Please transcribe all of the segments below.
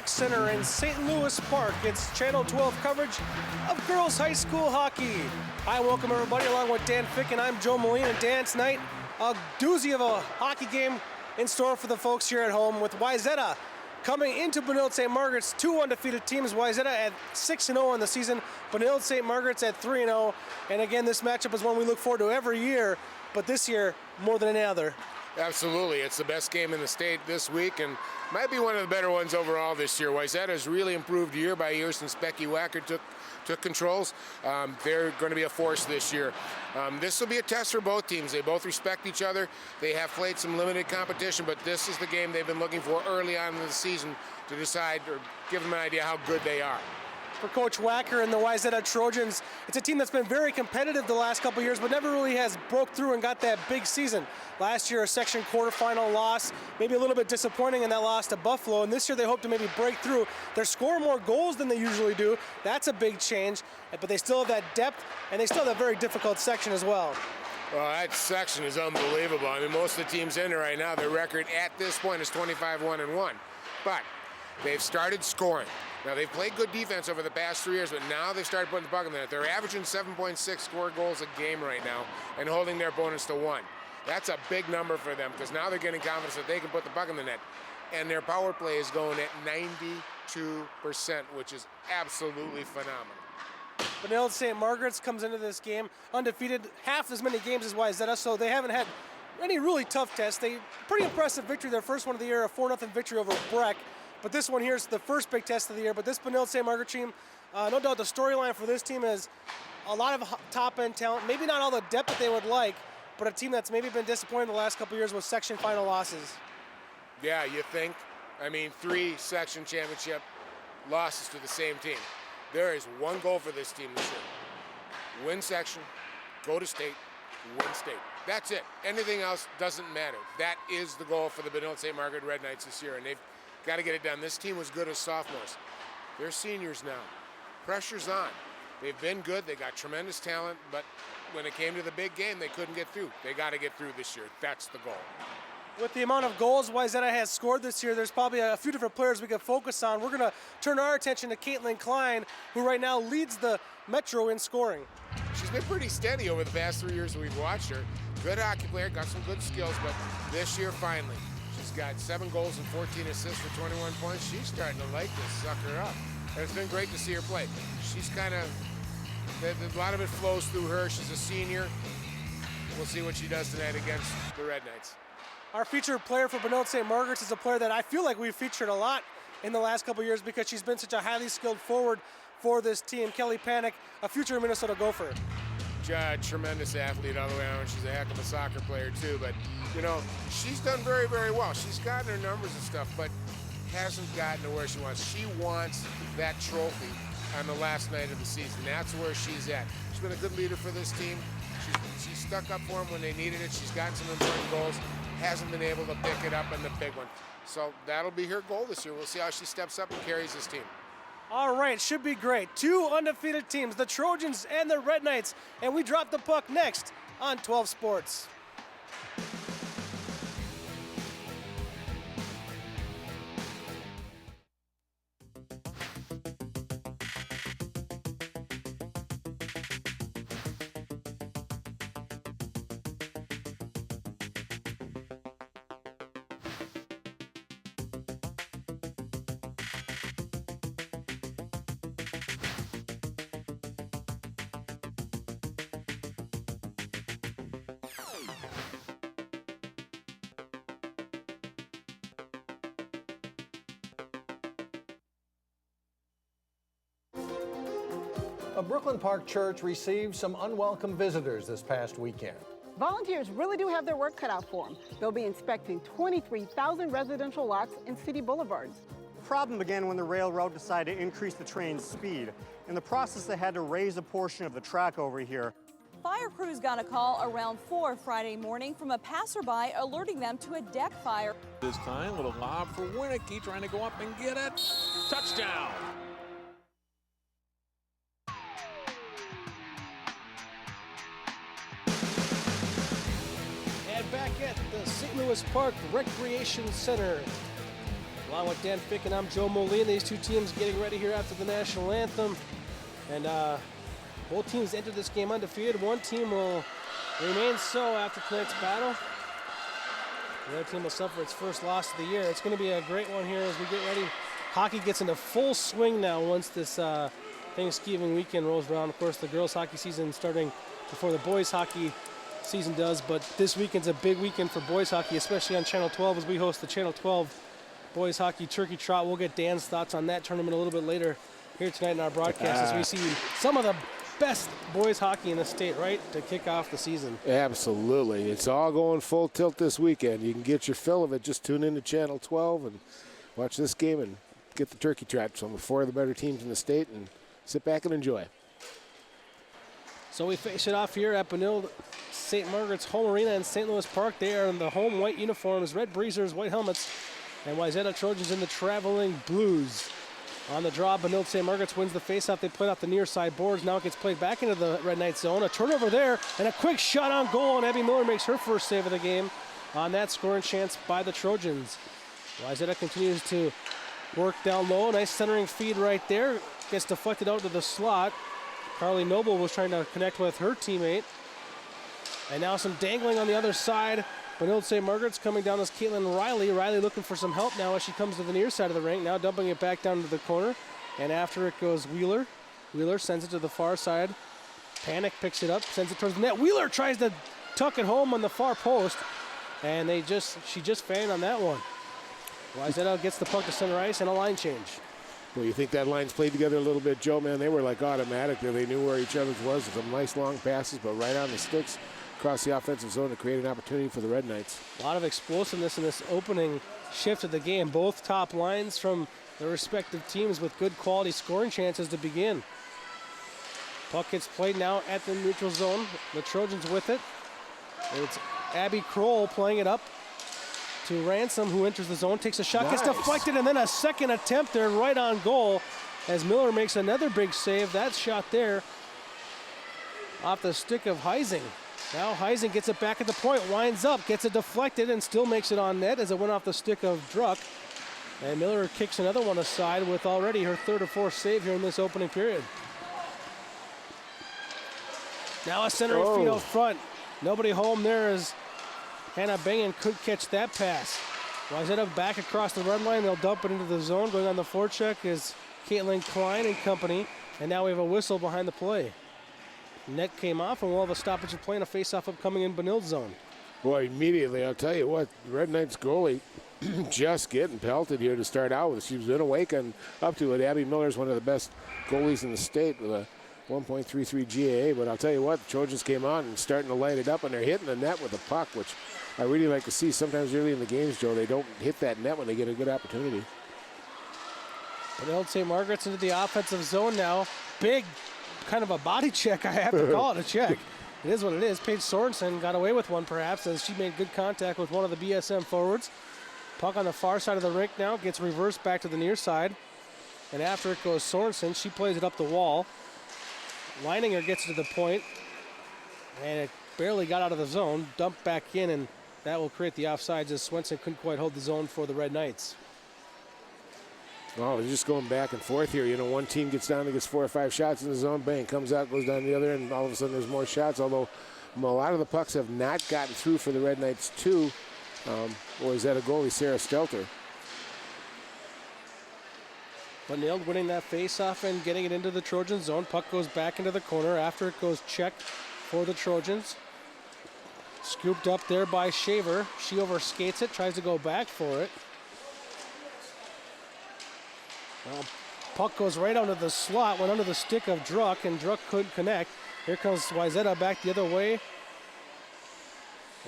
Rec Center in St. Louis Park. It's Channel 12 coverage of girls high school hockey. Hi, welcome everybody, along with Dan Fick and I'm Joe Molina. Dan, tonight, a doozy of a hockey game in store for the folks here at home with Wayzata coming into Benilde St. Margaret's. Two undefeated teams. Wayzata at 6-0 on the season. Benilde St. Margaret's at 3-0. And again, this matchup is one we look forward to every year, but this year more than any other. Absolutely. It's the best game in the state this week and might be one of the better ones overall this year. Wayzata has really improved year by year since Becky Wacker took controls. They're going to be a force this year. This will be a test for both teams. They both respect each other. They have played some limited competition, but this is the game they've been looking for early on in the season to decide or give them an idea how good they are. For Coach Wacker and the Wayzata Trojans, it's a team that's been very competitive the last couple years, but never really has broke through and got that big season. Last year, a section quarterfinal loss, maybe a little bit disappointing in that loss to Buffalo, and this year they hope to maybe break through. They're scoring more goals than they usually do. That's a big change, but they still have that depth, and they still have that very difficult section as well. Well, that section is unbelievable. I mean, most of the teams in there right now, their record at this point is 25-1-1, but they've started scoring. Now, they've played good defense over the past 3 years, but now they've started putting the puck in the net. They're averaging 7.6 scored goals a game right now and holding their opponents to 1. That's a big number for them because now they're getting confidence that they can put the puck in the net. And their power play is going at 92%, which is absolutely phenomenal. Benilde St. Margaret's comes into this game undefeated, half as many games as Wayzata, so they haven't had any really tough tests. Pretty impressive victory, their first one of the year, a 4-0 victory over Breck. But this one here is the first big test of the year. But this Benilde St. Margaret team, no doubt the storyline for this team is a lot of top-end talent. Maybe not all the depth that they would like, but a team that's maybe been disappointed the last couple of years with section final losses. Yeah, you think? I mean, 3 section championship losses to the same team. There is one goal for this team this year. Win section, go to state, win state. That's it. Anything else doesn't matter. That is the goal for the Benilde St. Margaret Red Knights this year, and they've got to get it done. This team was good as sophomores. They're seniors now. Pressure's on. They've been good. They got tremendous talent, but when it came to the big game, they couldn't get through. They got to get through this year. That's the goal. With the amount of goals Wayzata has scored this year, there's probably a few different players we could focus on. We're going to turn our attention to Caitlin Klein, who right now leads the Metro in scoring. She's been pretty steady over the past 3 years that we've watched her. Good hockey player, got some good skills, but this year finally, she's got 7 goals and 14 assists for 21 points. She's starting to like this sucker up. And it's been great to see her play. She's kind of, a lot of it flows through her. She's a senior. We'll see what she does tonight against the Red Knights. Our featured player for Benilde St. Margaret's is a player that I feel like we've featured a lot in the last couple of years because she's been such a highly skilled forward for this team. Kelly Panic, a future Minnesota Gopher. Tremendous athlete all the way around. She's a heck of a soccer player too, but you know, she's done very, very well. She's gotten her numbers and stuff, but hasn't gotten to where she wants. She wants that trophy on the last night of the season. That's where she's at. She's been a good leader for this team. She's stuck up for them when they needed it. She's gotten some important goals. Hasn't been able to pick it up in the big one. So that'll be her goal this year. We'll see how she steps up and carries this team. All right, should be great. 2 undefeated teams, the Trojans and the Red Knights, and we drop the puck next on 12 Sports. A Brooklyn Park church received some unwelcome visitors this past weekend. Volunteers really do have their work cut out for them. They'll be inspecting 23,000 residential lots and city boulevards. The problem began when the railroad decided to increase the train's speed. In the process, they had to raise a portion of the track over here. Fire crews got a call around 4 Friday morning from a passerby alerting them to a deck fire. This time, little lob for Winicky, trying to go up and get it. Touchdown! And back at the St. Louis Park Recreation Center, Along with Dan Fick and I'm Joe Molina. These two teams getting ready here after the national anthem. And both teams enter this game undefeated. One team will remain so after tonight's battle. The other team will suffer its first loss of the year. It's going to be a great one here as we get ready. Hockey gets into full swing now once this Thanksgiving weekend rolls around. Of course, the girls' hockey season starting before the boys' hockey season does, but this weekend's a big weekend for boys' hockey, especially on Channel 12 as we host the Channel 12 Boys Hockey Turkey Trot. We'll get Dan's thoughts on that tournament a little bit later here tonight in our broadcast as we see some of the best boys hockey in the state, right, to kick off the season. Absolutely. It's all going full tilt this weekend. You can get your fill of it. Just tune in to Channel 12 and watch this game and get the turkey trot. Some of four of the better teams in the state and sit back and enjoy. So we face it off here at Benilde St. Margaret's home arena in St. Louis Park. They are in the home white uniforms, red breezers, white helmets, and Wayzata Trojans in the traveling blues. On the draw, Benilde St. Margaret's wins the faceoff. They played off the near side boards. Now it gets played back into the Red Knight zone. A turnover there, and a quick shot on goal, and Abby Miller makes her first save of the game on that scoring chance by the Trojans. Wayzata continues to work down low. Nice centering feed right there. Gets deflected out to the slot. Carly Noble was trying to connect with her teammate. And now some dangling on the other side. Benilde St. Margaret's coming down as Caitlin Riley. Riley looking for some help now as she comes to the near side of the rink. Now dumping it back down to the corner. And after it goes Wheeler. Wheeler sends it to the far side. Panic picks it up, sends it towards the net. Wheeler tries to tuck it home on the far post. And she just fanned on that one. Wayzata gets the puck to center ice and a line change. Well, you think that line's played together a little bit, Joe? Man, they were like automatic there. They knew where each other's was. Some nice long passes, but right on the sticks across the offensive zone to create an opportunity for the Red Knights. A lot of explosiveness in this opening shift of the game. Both top lines from their respective teams with good quality scoring chances to begin. Puck gets played now at the neutral zone. The Trojans with it. It's Abby Kroll playing it up to Ransom, who enters the zone, takes a shot, gets deflected, and then a second attempt there right on goal as Miller makes another big save. That shot there off the stick of Heising. Now Heising gets it back at the point, winds up, gets it deflected, and still makes it on net as it went off the stick of Druck. And Miller kicks another one aside with already her third or fourth save here in this opening period. Now a centering feed out front. Nobody home there as Hannah Bengen could catch that pass. Wayzata back across the red line. They'll dump it into the zone. Going on the forecheck is Caitlin Klein and company. And now we have a whistle behind the play. Net came off, and we'll have a stoppage of play and a face-off upcoming in Benilde zone. Boy, immediately, I'll tell you what, the Red Knights goalie just getting pelted here to start out with. She's been awake and up to it. Abby Miller's one of the best goalies in the state with a 1.33 GAA, but I'll tell you what, the Trojans came on and starting to light it up, and they're hitting the net with the puck, which I really like to see. Sometimes early in the games, Joe, they don't hit that net when they get a good opportunity. Benilde St. Margaret's into the offensive zone now. Big kind of a body check, I have to call it a check. It is what it is. Paige Sorensen got away with one perhaps as she made good contact with one of the BSM forwards. Puck on the far side of the rink now, gets reversed back to the near side. And after it goes Sorensen, she plays it up the wall. Leininger gets to the point, and it barely got out of the zone, dumped back in, and that will create the offsides as Swenson couldn't quite hold the zone for the Red Knights. Oh, they're just going back and forth here. You know, one team gets down and gets 4 or 5 shots in the zone, bang, comes out, goes down the other, and all of a sudden there's more shots, although a lot of the pucks have not gotten through for the Red Knights too. Or is that a goalie, Sarah Stelter? Benilde winning that face-off and getting it into the Trojan zone. Puck goes back into the corner. After it goes checked for the Trojans. Scooped up there by Shaver. She overskates it, tries to go back for it. Well, puck goes right under the slot, went under the stick of Druck, and Druck couldn't connect. Here comes Wayzata back the other way.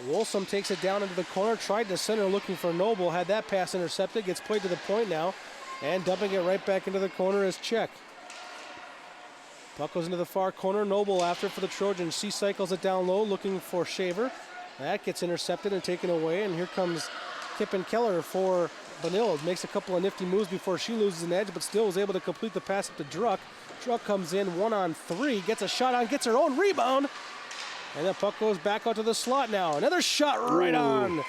Wolsom takes it down into the corner, tried to center looking for Noble, had that pass intercepted, gets played to the point now, and dumping it right back into the corner is Check. Puck goes into the far corner, Noble after for the Trojans. She cycles it down low looking for Shaver. That gets intercepted and taken away, and here comes Kippen Keller for Benilde. Makes a couple of nifty moves before she loses an edge, but still was able to complete the pass up to Druck. Druck comes in 1-on-3, gets a shot on, gets her own rebound, and the puck goes back out to the slot now. Another shot right on.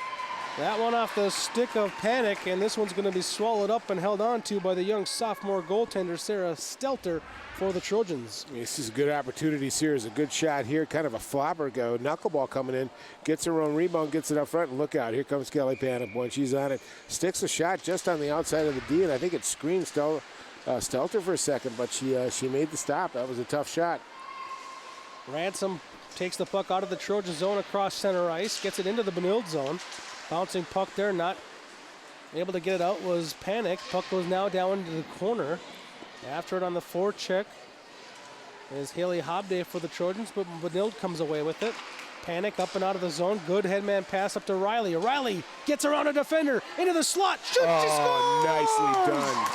That one off the stick of Panic, and this one's going to be swallowed up and held on to by the young sophomore goaltender, Sarah Stelter, for the Trojans. This is a good opportunity. Here's a good shot here, kind of a flopper go. Knuckleball coming in, gets her own rebound, gets it up front, and look out. Here comes Kelly Panic when she's on it. Sticks a shot just on the outside of the D, and I think it screened Stelter for a second, but she made the stop. That was a tough shot. Ransom takes the puck out of the Trojan zone across center ice, gets it into the Benilde zone. Bouncing puck there, not able to get it out was Panic. Puck goes now down into the corner. After it on the forecheck is Haley Hobday for the Trojans, but Benilde comes away with it. Panic up and out of the zone. Good headman pass up to Riley. Riley gets around a defender into the slot. Shoots, she scores! Nicely done.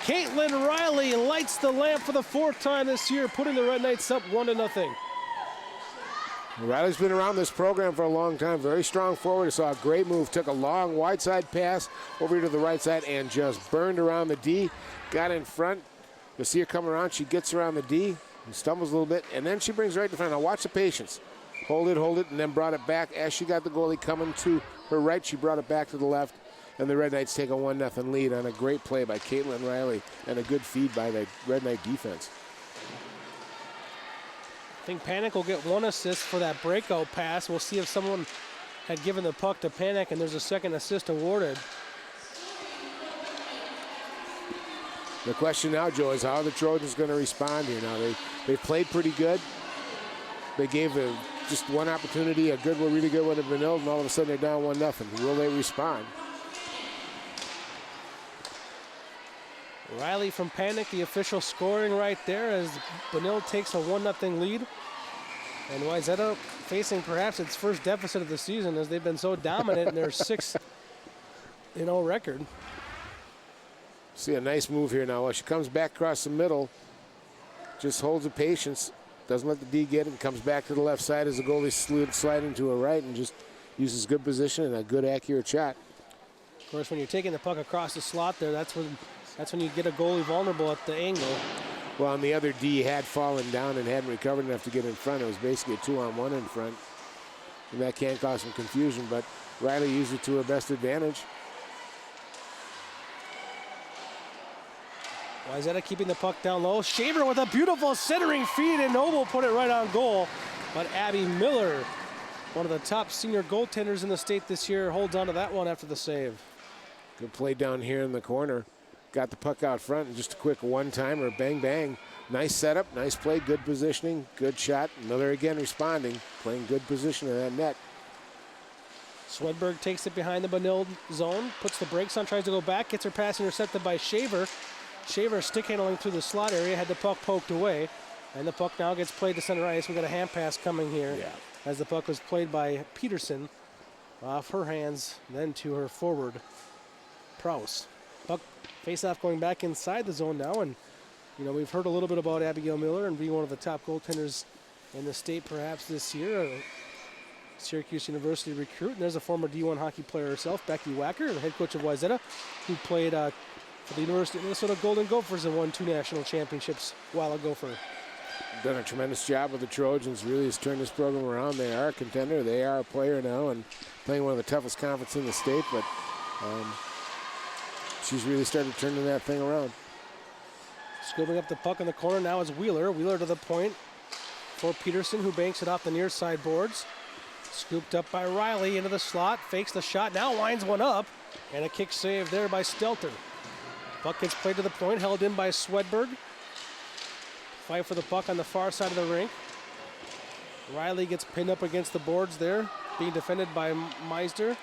Caitlin Riley lights the lamp for the 4th time this year, putting the Red Knights up 1-0. Riley's been around this program for a long time. Very strong forward. Saw a great move. Took a long wide side pass over to the right side and just burned around the D. Got in front. You'll see her come around. She gets around the D and stumbles a little bit, and then she brings right to front. Now watch the patience. Hold it, and then brought it back. As she got the goalie coming to her right, she brought it back to the left, and the Red Knights take a 1-0 lead on a great play by Caitlin Riley and a good feed by the Red Knight defense. I think Panic will get 1 assist for that breakout pass. We'll see if someone had given the puck to Panic and there's a second assist awarded. The question now, Joe, is how are the Trojans going to respond here? Now, they played pretty good. They gave just one opportunity, a really good one to Benilde, and all of a sudden they're down 1-0. Will they respond? Riley from Panic, the official scoring right there as Benilde takes a 1-0 lead. And Wayzata facing perhaps its first deficit of the season as they've been so dominant in their 6-0 record. See a nice move here now. She comes back across the middle, just holds the patience, doesn't let the D get it, and comes back to the left side as the goalie sliding to her right and just uses good position and a good accurate shot. Of course, when you're taking the puck across the slot there, that's when you get a goalie vulnerable at the angle. Well, and the other D had fallen down and hadn't recovered enough to get in front. It was basically a 2-on-1 in front. And that can cause some confusion, but Riley used it to her best advantage. Wayzata keeping the puck down low. Shaver with a beautiful centering feed, and Noble put it right on goal. But Abby Miller, one of the top senior goaltenders in the state this year, holds on to that one after the save. Good play down here in the corner. Got the puck out front and just a quick one-timer, bang, bang. Nice setup, nice play, good positioning, good shot. Miller again responding, playing good position in that net. Swedberg takes it behind the Benilde zone, puts the brakes on, tries to go back, gets her pass intercepted by Shaver. Shaver stick handling through the slot area, had the puck poked away, and the puck now gets played to center ice. We got a hand pass coming here as the puck was played by Peterson off her hands, then to her forward, Prowse. Puck face-off going back inside the zone now, and we've heard a little bit about Abigail Miller and being one of the top goaltenders in the state perhaps this year. A Syracuse University recruit, and there's a former D1 hockey player herself, Becky Wacker, the head coach of Wayzata, who played for the University of Minnesota Golden Gophers and won 2 national championships a while ago for her. Done a tremendous job with the Trojans, really has turned this program around. They are a contender, they are a player now, and playing one of the toughest conferences in the state, but she's really started turning that thing around. Scooping up the puck in the corner now is Wheeler. Wheeler to the point for Peterson, who banks it off the near side boards. Scooped up by Riley into the slot, fakes the shot, now winds one up, and a kick save there by Stelter. Puck gets played to the point, held in by Swedberg. Fight for the puck on the far side of the rink. Riley gets pinned up against the boards there, being defended by Meisner.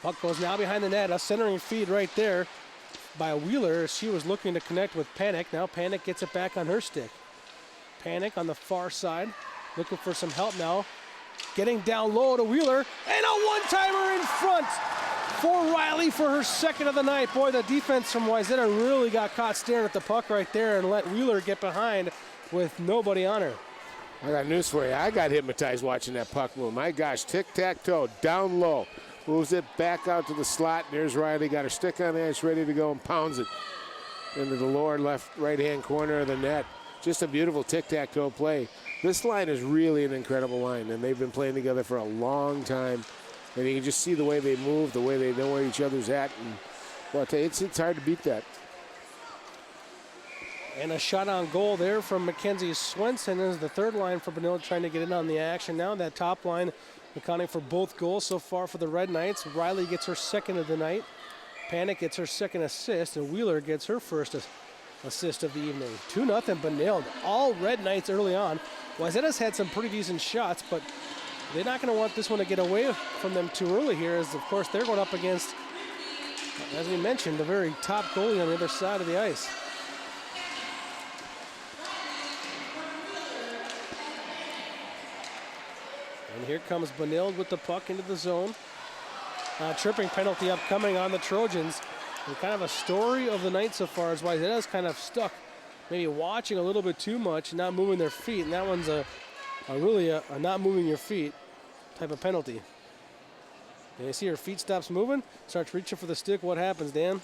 Puck goes now behind the net, a centering feed right there by Wheeler. She was looking to connect with Panic. Now Panic gets it back on her stick. Panic on the far side, looking for some help now. Getting down low to Wheeler, and a one-timer in front for Riley for her second of the night. Boy, the defense from Wayzata really got caught staring at the puck right there and let Wheeler get behind with nobody on her. I got news for you. I got hypnotized watching that puck move. My gosh, tic-tac-toe, down low. Moves it back out to the slot. There's Riley, got her stick on the ice, ready to go, and pounds it. into the lower left right-hand corner of the net. Just a beautiful tic-tac-toe play. This line is really an incredible line, and they've been playing together for a long time. And you can just see the way they move, the way they know where each other's at. And well, I tell you, it's hard to beat that. And a shot on goal there from Mackenzie Swenson is the third line for Benilde trying to get in on the action now. That top line accounting for both goals so far for the Red Knights. Riley gets her second of the night. Panic gets her second assist, and Wheeler gets her first assist of the evening. 2-0 Benilde. All Red Knights early on. Wayzata's had some pretty decent shots, but they're not going to want this one to get away from them too early here, as of course they're going up against, as we mentioned, the very top goalie on the other side of the ice. And here comes Benilde with the puck into the zone. Tripping penalty upcoming on the Trojans. And kind of a story of the night so far as Wayzata's kind of stuck, maybe watching a little bit too much and not moving their feet. And that one's a really not moving your feet type of penalty. And you see her feet stops moving, starts reaching for the stick. What happens, Dan?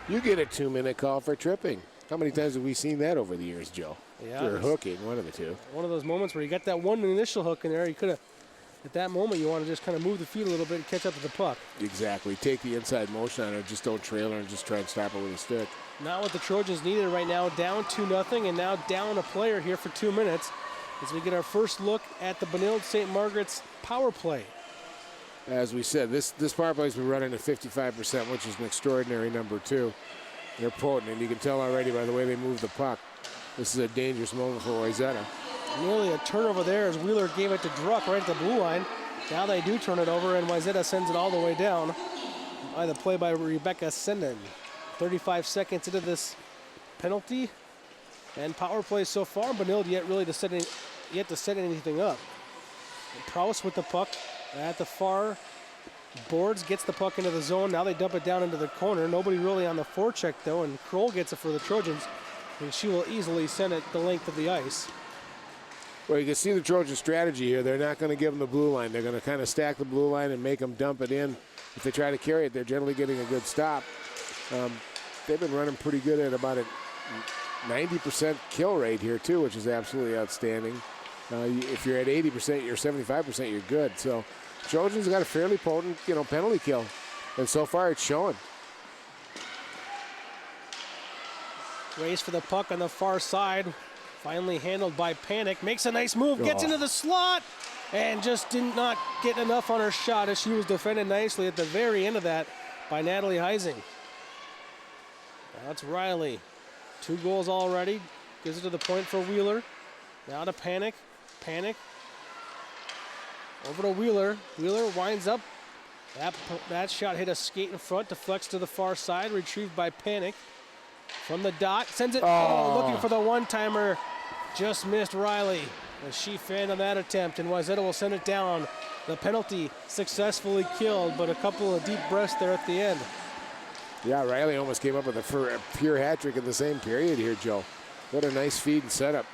You get a 2-minute call for tripping. How many times have we seen that over the years, Joe? Yeah. Or hooking, one of the two. One of those moments where you got that one initial hook in there. You could have, at that moment, you want to just kind of move the feet a little bit and catch up to the puck. Exactly. Take the inside motion on her. Just don't trail her and just try and stop her with a stick. Not what the Trojans needed right now. Down 2-0 and now down a player here for 2 minutes as we get our first look at the Benilde St. Margaret's power play. As we said, this power play's been running at 55%, which is an extraordinary number, too. They're potent, and you can tell already by the way they move the puck. This is a dangerous moment for Wayzata. Nearly a turnover there as Wheeler gave it to Druck right at the blue line. Now they do turn it over, and Wayzata sends it all the way down by the play by Rebecca Senden. 35 seconds into this penalty and power play so far. Benilde yet to set anything up. And Prowse with the puck at the far boards, gets the puck into the zone. Now they dump it down into the corner. Nobody really on the forecheck though, and Kroll gets it for the Trojans, and she will easily send it the length of the ice. Well, you can see the Trojan strategy here. They're not going to give them the blue line. They're going to kind of stack the blue line and make them dump it in. If they try to carry it, they're generally getting a good stop. They've been running pretty good at about a 90% kill rate here too, which is absolutely outstanding. If you're at 80%, you're 75%, you're good. So Trojans got a fairly potent, penalty kill, and so far it's showing. Race for the puck on the far side. Finally handled by Panic. Makes a nice move, gets into the slot, and just did not get enough on her shot as she was defended nicely at the very end of that by Natalie Heising. Now it's Riley. 2 goals already. Gives it to the point for Wheeler. Now to Panic. Panic. Over to Wheeler. Wheeler winds up. That shot hit a skate in front, deflects to the far side, retrieved by Panic. From the dot, sends it, looking for the one-timer. Just missed Riley as she fanned on that attempt, and Wayzata will send it down. The penalty successfully killed, but a couple of deep breaths there at the end. Yeah, Riley almost came up with a pure hat trick in the same period here, Joe. What a nice feed and setup.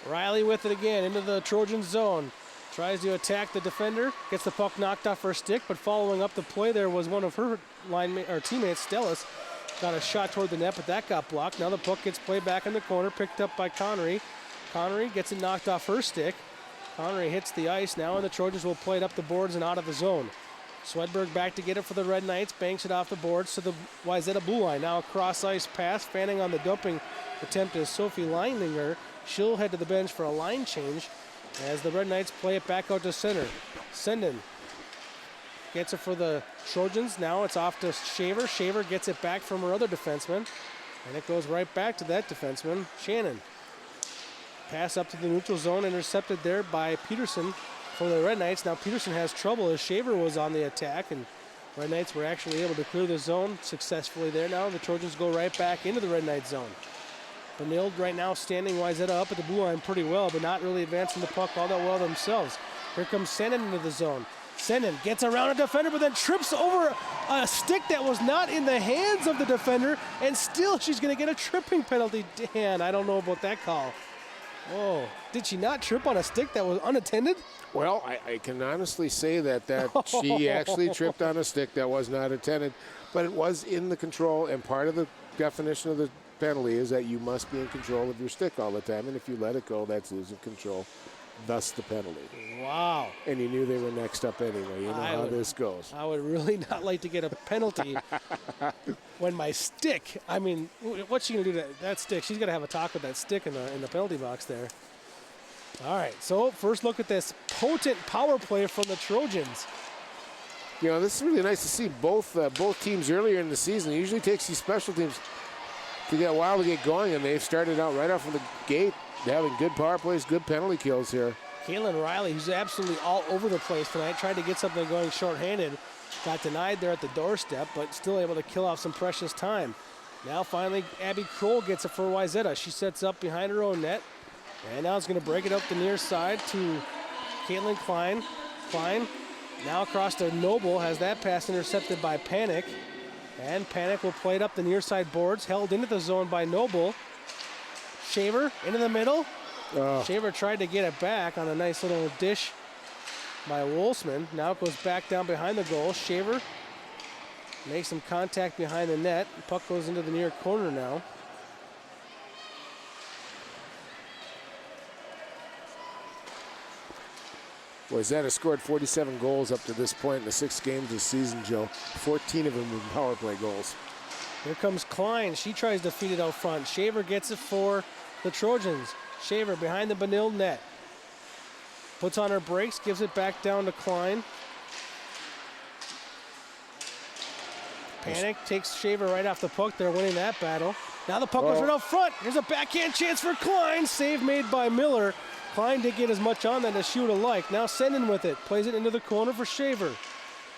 Riley with it again into the Trojan zone. Tries to attack the defender, gets the puck knocked off her stick, but following up the play there was one of her teammates, Stellis. Got a shot toward the net, but that got blocked. Now the puck gets played back in the corner, picked up by Connery. Connery gets it knocked off her stick. Connery hits the ice now, and the Trojans will play it up the boards and out of the zone. Swedberg back to get it for the Red Knights, banks it off the boards to the Wayzata blue line. Now a cross-ice pass, fanning on the dumping attempt is Sophie Leininger. She'll head to the bench for a line change as the Red Knights play it back out to center. Senden gets it for the Trojans. Now it's off to Shaver. Shaver gets it back from her other defenseman, and it goes right back to that defenseman, Shannon. Pass up to the neutral zone, intercepted there by Peterson for the Red Knights. Now Peterson has trouble as Shaver was on the attack, and Red Knights were actually able to clear the zone successfully there. Now the Trojans go right back into the Red Knight zone. Benilde right now standing Wayzata up at the blue line pretty well, but not really advancing the puck all that well themselves. Here comes Senden into the zone. Senden gets around a defender, but then trips over a stick that was not in the hands of the defender, and still she's going to get a tripping penalty. Dan, I don't know about that call. Oh, did she not trip on a stick that was unattended? Well, I can honestly say that she actually tripped on a stick that was not attended, but it was in the control and part of the definition of the penalty is that you must be in control of your stick all the time, and if you let it go, that's losing control. Thus the penalty. Wow. And you knew they were next up anyway. You know how this goes. I would really not like to get a penalty when my stick, I mean, what's she going to do to that stick? She's going to have a talk with that stick in the penalty box there. All right, so first look at this potent power play from the Trojans. You know, this is really nice to see both teams earlier in the season. It usually takes these special teams to get a while to get going, and they've started out right off of the gate having good power plays, good penalty kills here. Caitlin Riley, who's absolutely all over the place tonight, tried to get something going shorthanded. Got denied there at the doorstep, but still able to kill off some precious time. Now finally, Abby Kroll gets it for Wayzata. She sets up behind her own net. And now it's going to break it up the near side to Caitlin Klein. Klein now across to Noble, has that pass intercepted by Panic. And Panic will play it up the near side boards, held into the zone by Noble. Shaver into the middle. Shaver tried to get it back on a nice little dish by Wolfsman. Now it goes back down behind the goal. Shaver makes some contact behind the net. The puck goes into the near corner now. Wayzata scored 47 goals up to this point in the 6 games this season, Joe. 14 of them in power play goals. Here comes Klein. She tries to feed it out front. Shaver gets it for the Trojans. Shaver behind the Benilde net. Puts on her brakes, gives it back down to Klein. Panic takes Shaver right off the puck. They're winning that battle. Now the puck goes right out front. Here's a backhand chance for Klein. Save made by Miller. Klein didn't get as much on that as she would have liked. Now Senden with it. Plays it into the corner for Shaver.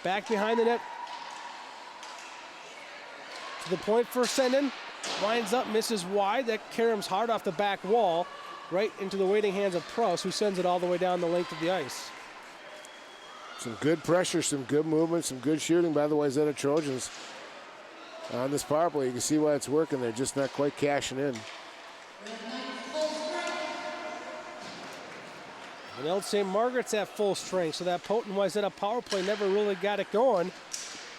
Back behind the net. To the point for Senden. Winds up, misses wide. That caroms hard off the back wall. Right into the waiting hands of Prouse, who sends it all the way down the length of the ice. Some good pressure, some good movement, some good shooting by the Wayzata Trojans on this power play. You can see why it's working. They're just not quite cashing in. Benilde St. Margaret's at full strength, so that potent Wayzata power play never really got it going,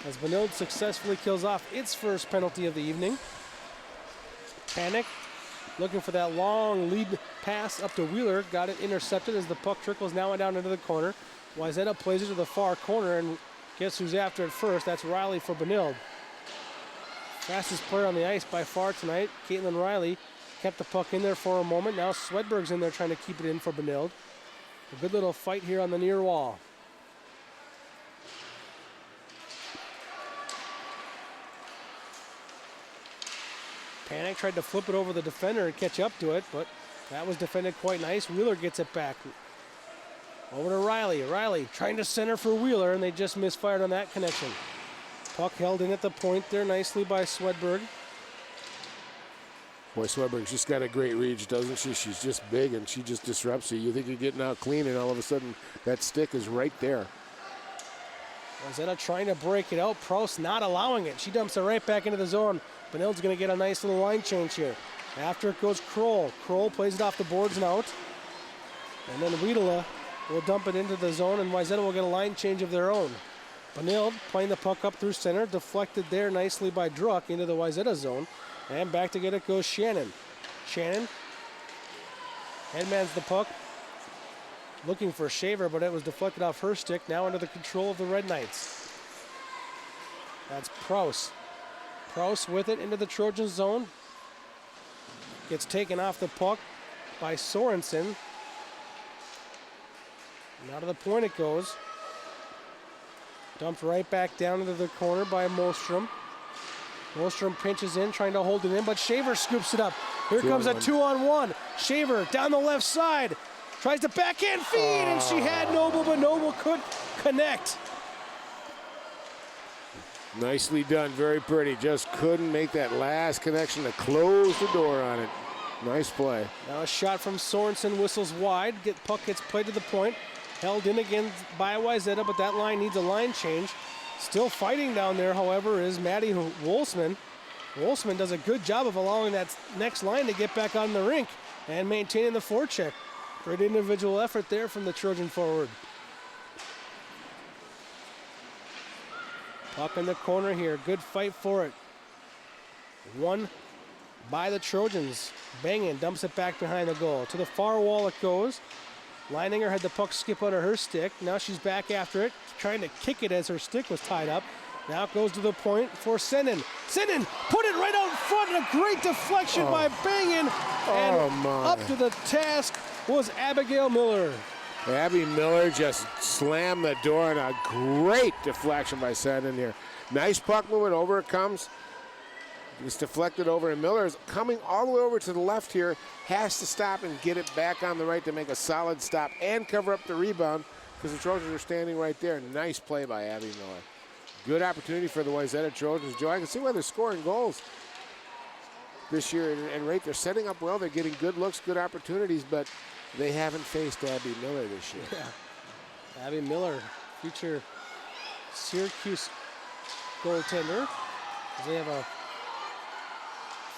as Benilde successfully kills off its first penalty of the evening. Panic looking for that long lead pass up to Wheeler. Got it intercepted as the puck trickles now and down into the corner. Wayzata plays it to the far corner, and guess who's after it first? That's Riley for Benilde. Fastest player on the ice by far tonight, Caitlin Riley. Kept the puck in there for a moment. Now Swedberg's in there trying to keep it in for Benilde. A good little fight here on the near wall. Panic tried to flip it over the defender and catch up to it, but that was defended quite nice. Wheeler gets it back. Over to Riley. Riley trying to center for Wheeler, and they just misfired on that connection. Puck held in at the point there nicely by Swedberg. Boy, Swedberg's just got a great reach, doesn't she? She's just big, and she just disrupts you. You think you're getting out clean, and all of a sudden, that stick is right there. Wayzata trying to break it out. Prouse not allowing it. She dumps it right back into the zone. Benilde's going to get a nice little line change here. After it goes Kroll. Kroll plays it off the boards and out. And then Wiedela will dump it into the zone, and Wayzata will get a line change of their own. Benilde playing the puck up through center. Deflected there nicely by Druck into the Wayzata zone. And back to get it goes Shannon. Shannon headmans the puck. Looking for Shaver, but it was deflected off her stick. Now under the control of the Red Knights. That's Prouse. Prouse with it into the Trojan zone. Gets taken off the puck by Sorensen. Now to the point it goes. Dumped right back down into the corner by Molstrom. Molstrom pinches in, trying to hold it in, but Shaver scoops it up. Here comes a 2-on-1. Shaver down the left side. Tries to backhand feed, and she had Noble, but Noble could connect. Nicely done, very pretty. Just couldn't make that last connection to close the door on it. Nice play. Now a shot from Sorensen whistles wide. Puck gets played to the point. Held in again by Wayzata, but that line needs a line change. Still fighting down there, however, is Maddie Wolfsman. Wolfsman does a good job of allowing that next line to get back on the rink and maintaining the forecheck. Great individual effort there from the Trojan forward. Puck in the corner here. Good fight for it. Won by the Trojans. Bangin dumps it back behind the goal. To the far wall it goes. Leininger had the puck skip out of her stick. Now she's back after it, trying to kick it as her stick was tied up. Now it goes to the point for Sinnen. Sinnen put it right out in front, and a great deflection by Bangin. And up to the task was Abigail Miller. Abby Miller just slammed the door, and a great deflection by Sinnen here. Nice puck movement, over it comes. It's deflected over, and Miller is coming all the way over to the left here. Has to stop and get it back on the right to make a solid stop and cover up the rebound because the Trojans are standing right there. Nice play by Abby Miller. Good opportunity for the Wayzata Trojans. Joe, I can see why they're scoring goals this year, and right, they're setting up well. They're getting good looks, good opportunities, but they haven't faced Abby Miller this year. Yeah. Abby Miller, future Syracuse goaltender. They have a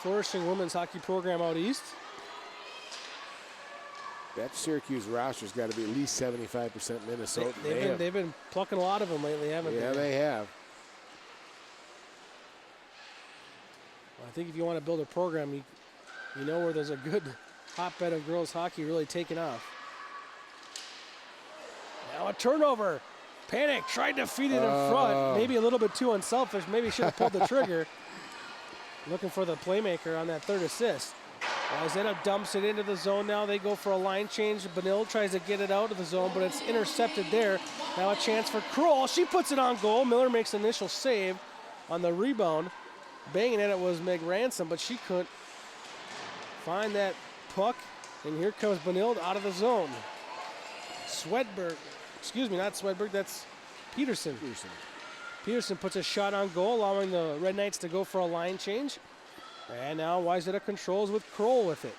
flourishing women's hockey program out east. That Syracuse roster's got to be at least 75% Minnesota. They've been plucking a lot of them lately, haven't they? Yeah, they have. Well, I think if you want to build a program, you know where there's a good hotbed of girls hockey really taking off. Now a turnover. Panic tried to feed it in front. Maybe a little bit too unselfish. Maybe should have pulled the trigger. Looking for the playmaker on that third assist. Wayzata dumps it into the zone now. They go for a line change. Benilde tries to get it out of the zone, but it's intercepted there. Now a chance for Kroll. She puts it on goal. Miller makes an initial save on the rebound. Banging at it was Meg Ransom, but she couldn't find that puck. And here comes Benilde out of the zone. Not Swedberg, that's Peterson. Peterson puts a shot on goal, allowing the Red Knights to go for a line change. And now Wayzata controls with Kroll with it.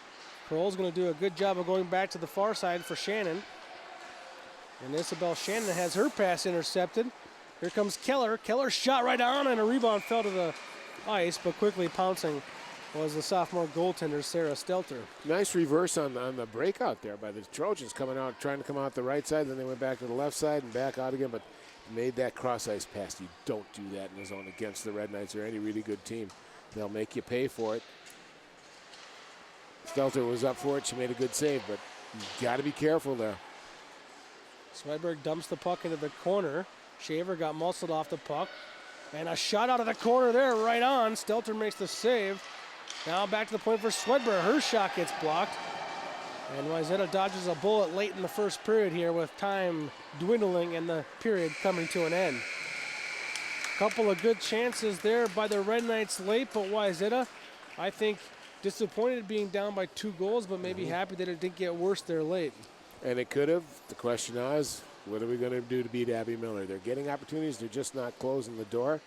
Kroll's going to do a good job of going back to the far side for Shannon. And Isabel Shannon has her pass intercepted. Here comes Keller. Keller's shot right on, and a rebound fell to the ice, but quickly pouncing was the sophomore goaltender, Sarah Stelter. Nice reverse on the breakout there by the Trojans, coming out, trying to come out the right side, then they went back to the left side and back out again, but made that cross-ice pass. You don't do that in the zone against the Red Knights or any really good team. They'll make you pay for it. Stelter was up for it. She made a good save, but you got to be careful there. Swedberg dumps the puck into the corner. Shaver got muscled off the puck. And a shot out of the corner there, right on. Stelter makes the save. Now back to the point for Swedberg. Her shot gets blocked. And Wayzata dodges a bullet late in the first period here with time dwindling and the period coming to an end. Couple of good chances there by the Red Knights late, but Wayzata, I think, disappointed being down by 2 goals, but maybe happy that it didn't get worse there late. And it could have. The question now is, what are we going to do to beat Abby Miller? They're getting opportunities. They're just not closing the door.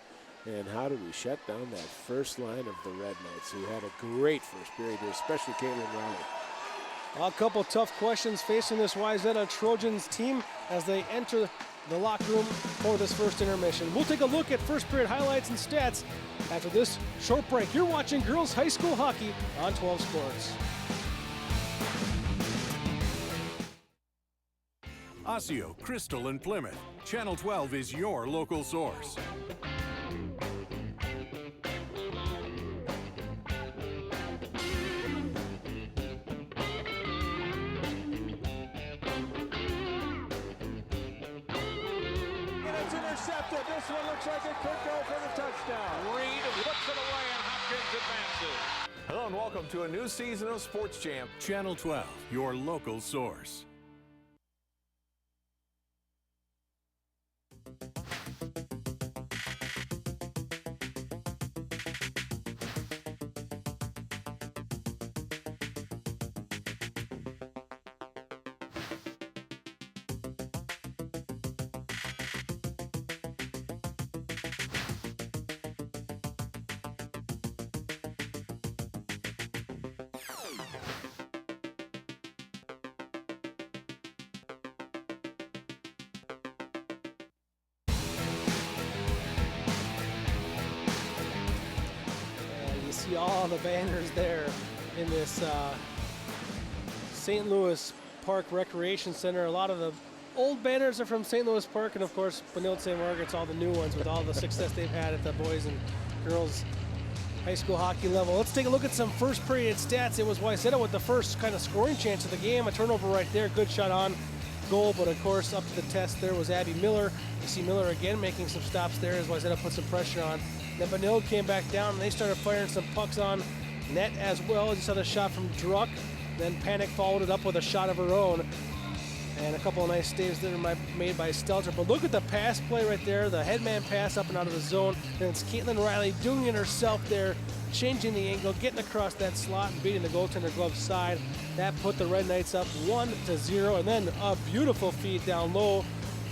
And how do we shut down that first line of the Red Knights, who had a great first period here, especially Caitlin Riley? A couple tough questions facing this Wayzata Trojans team as they enter the locker room for this first intermission. We'll take a look at first period highlights and stats after this short break. You're watching girls high school hockey on 12 Sports. Osseo, Crystal, and Plymouth. Channel 12 is your local source. This one looks like it could go for the touchdown. Reed looks it away and Hopkins advances. Hello and welcome to a new season of Sports Champ. Channel 12, your local source. See all the banners there in this St. Louis Park Recreation Center. A lot of the old banners are from St. Louis Park, and of course Benilde St. Margaret's all the new ones with all the success they've had at the boys and girls high school hockey level. Let's take a look at some first period stats. It was Wayzata with the first kind of scoring chance of the game. A turnover right there. Good shot on goal, but of course up to the test there was Abby Miller. You see Miller again making some stops there as Wayzata put some pressure on. Then Benilde came back down and they started firing some pucks on net as well. As you saw the shot from Druck. Then Panic followed it up with a shot of her own. And a couple of nice staves that are made by Stelter. But look at the pass play right there. The headman pass up and out of the zone. Then it's Caitlin Riley doing it herself there, changing the angle, getting across that slot and beating the goaltender glove side. That put the Red Knights up 1-0. And then a beautiful feed down low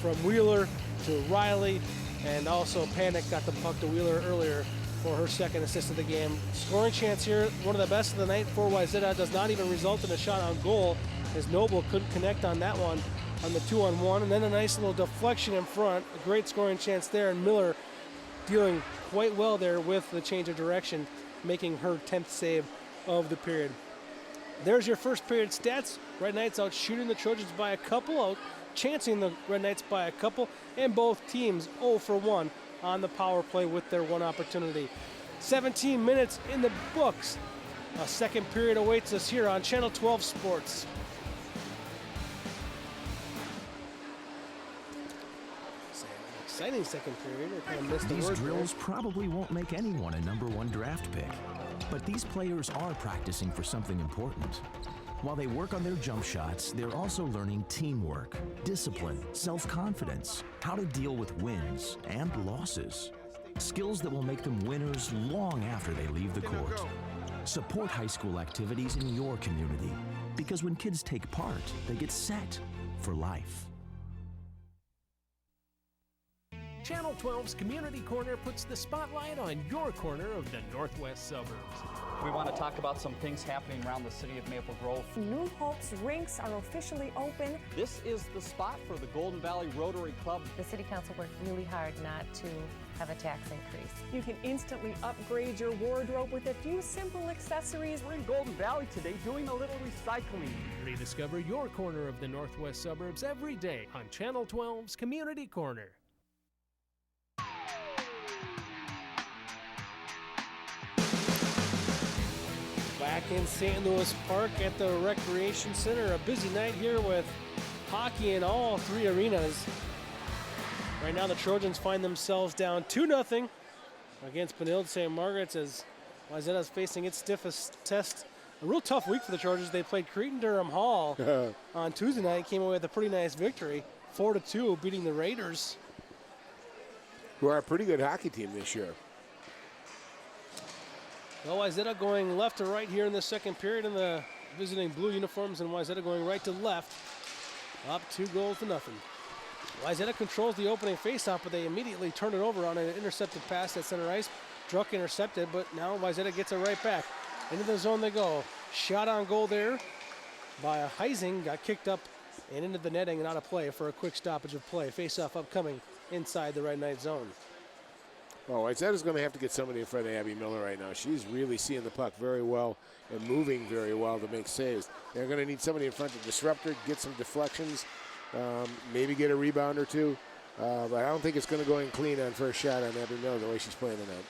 from Wheeler to Riley. And also Panic got the puck to Wheeler earlier for her second assist of the game. Scoring chance here, one of the best of the night for Wayzata. Does not even result in a shot on goal, as Noble couldn't connect on that one on the 2-on-1. And then a nice little deflection in front. A great scoring chance there, and Miller dealing quite well there with the change of direction, making her 10th save of the period. There's your first period stats. Red Knights out shooting the Trojans by a couple, out chancing the Red Knights by a couple, and both teams 0 for 1 on the power play with their one opportunity. 17 minutes in the books. A second period awaits us here on Channel 12 Sports. Exciting second period. I kind of missed the These word drills there. probably won't make anyone a #1 draft pick, but these players are practicing for something important. While they work on their jump shots, they're also learning teamwork, discipline, self-confidence, how to deal with wins and losses. Skills that will make them winners long after they leave the court. Support high school activities in your community, because when kids take part, they get set for life. Channel 12's Community Corner puts the spotlight on your corner of the Northwest suburbs. We want to talk about some things happening around the city of Maple Grove. New Hope's rinks are officially open. This is the spot for the Golden Valley Rotary Club. The City Council worked really hard not to have a tax increase. You can instantly upgrade your wardrobe with a few simple accessories. We're in Golden Valley today doing a little recycling. Rediscover your corner of the Northwest suburbs every day on Channel 12's Community Corner. Back in St. Louis Park at the Recreation Center. A busy night here with hockey in all three arenas. Right now the Trojans find themselves down 2-0 against Benilde St. Margaret's as Wayzata's facing its stiffest test. A real tough week for the Trojans. They played Cretin-Durham Hall on Tuesday night. Came away with a pretty nice victory, 4-2, beating the Raiders, who are a pretty good hockey team this year. Well, Wayzata going left to right here in the second period in the visiting blue uniforms, and Wayzata going right to left, up 2-0. Wayzata controls the opening faceoff, but they immediately turn it over on an intercepted pass at center ice. Druck intercepted, but now Wayzata gets it right back. Into the zone they go. Shot on goal there by Heising, got kicked up and into the netting and out of play for a quick stoppage of play. Faceoff upcoming inside the Red Knight zone. Oh, Wayzata's going to have to get somebody in front of Abby Miller right now. She's really seeing the puck very well and moving very well to make saves. They're going to need somebody in front to disrupt her, get some deflections, maybe get a rebound or two. But I don't think it's going to go in clean on first shot on Abby Miller the way she's playing tonight.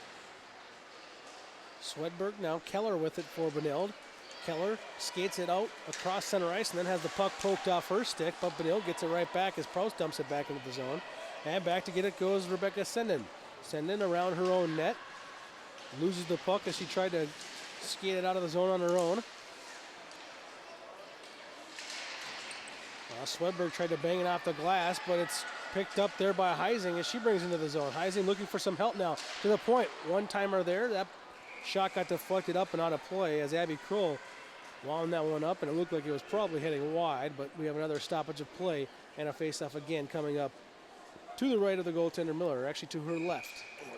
Swedberg now, Keller with it for Benilde. Keller skates it out across center ice and then has the puck poked off her stick, but Benilde gets it right back as Proust dumps it back into the zone. And back to get it goes Rebecca Senden. Senden around her own net. Loses the puck as she tried to skate it out of the zone on her own. Swedberg tried to bang it off the glass, but it's picked up there by Heising as she brings into the zone. Heising looking for some help now. To the point, one-timer there. That shot got deflected up and out of play as Abby Kroll wound that one up, and it looked like it was probably heading wide, but we have another stoppage of play and a face-off again coming up to the right of the goaltender Miller, actually to her left.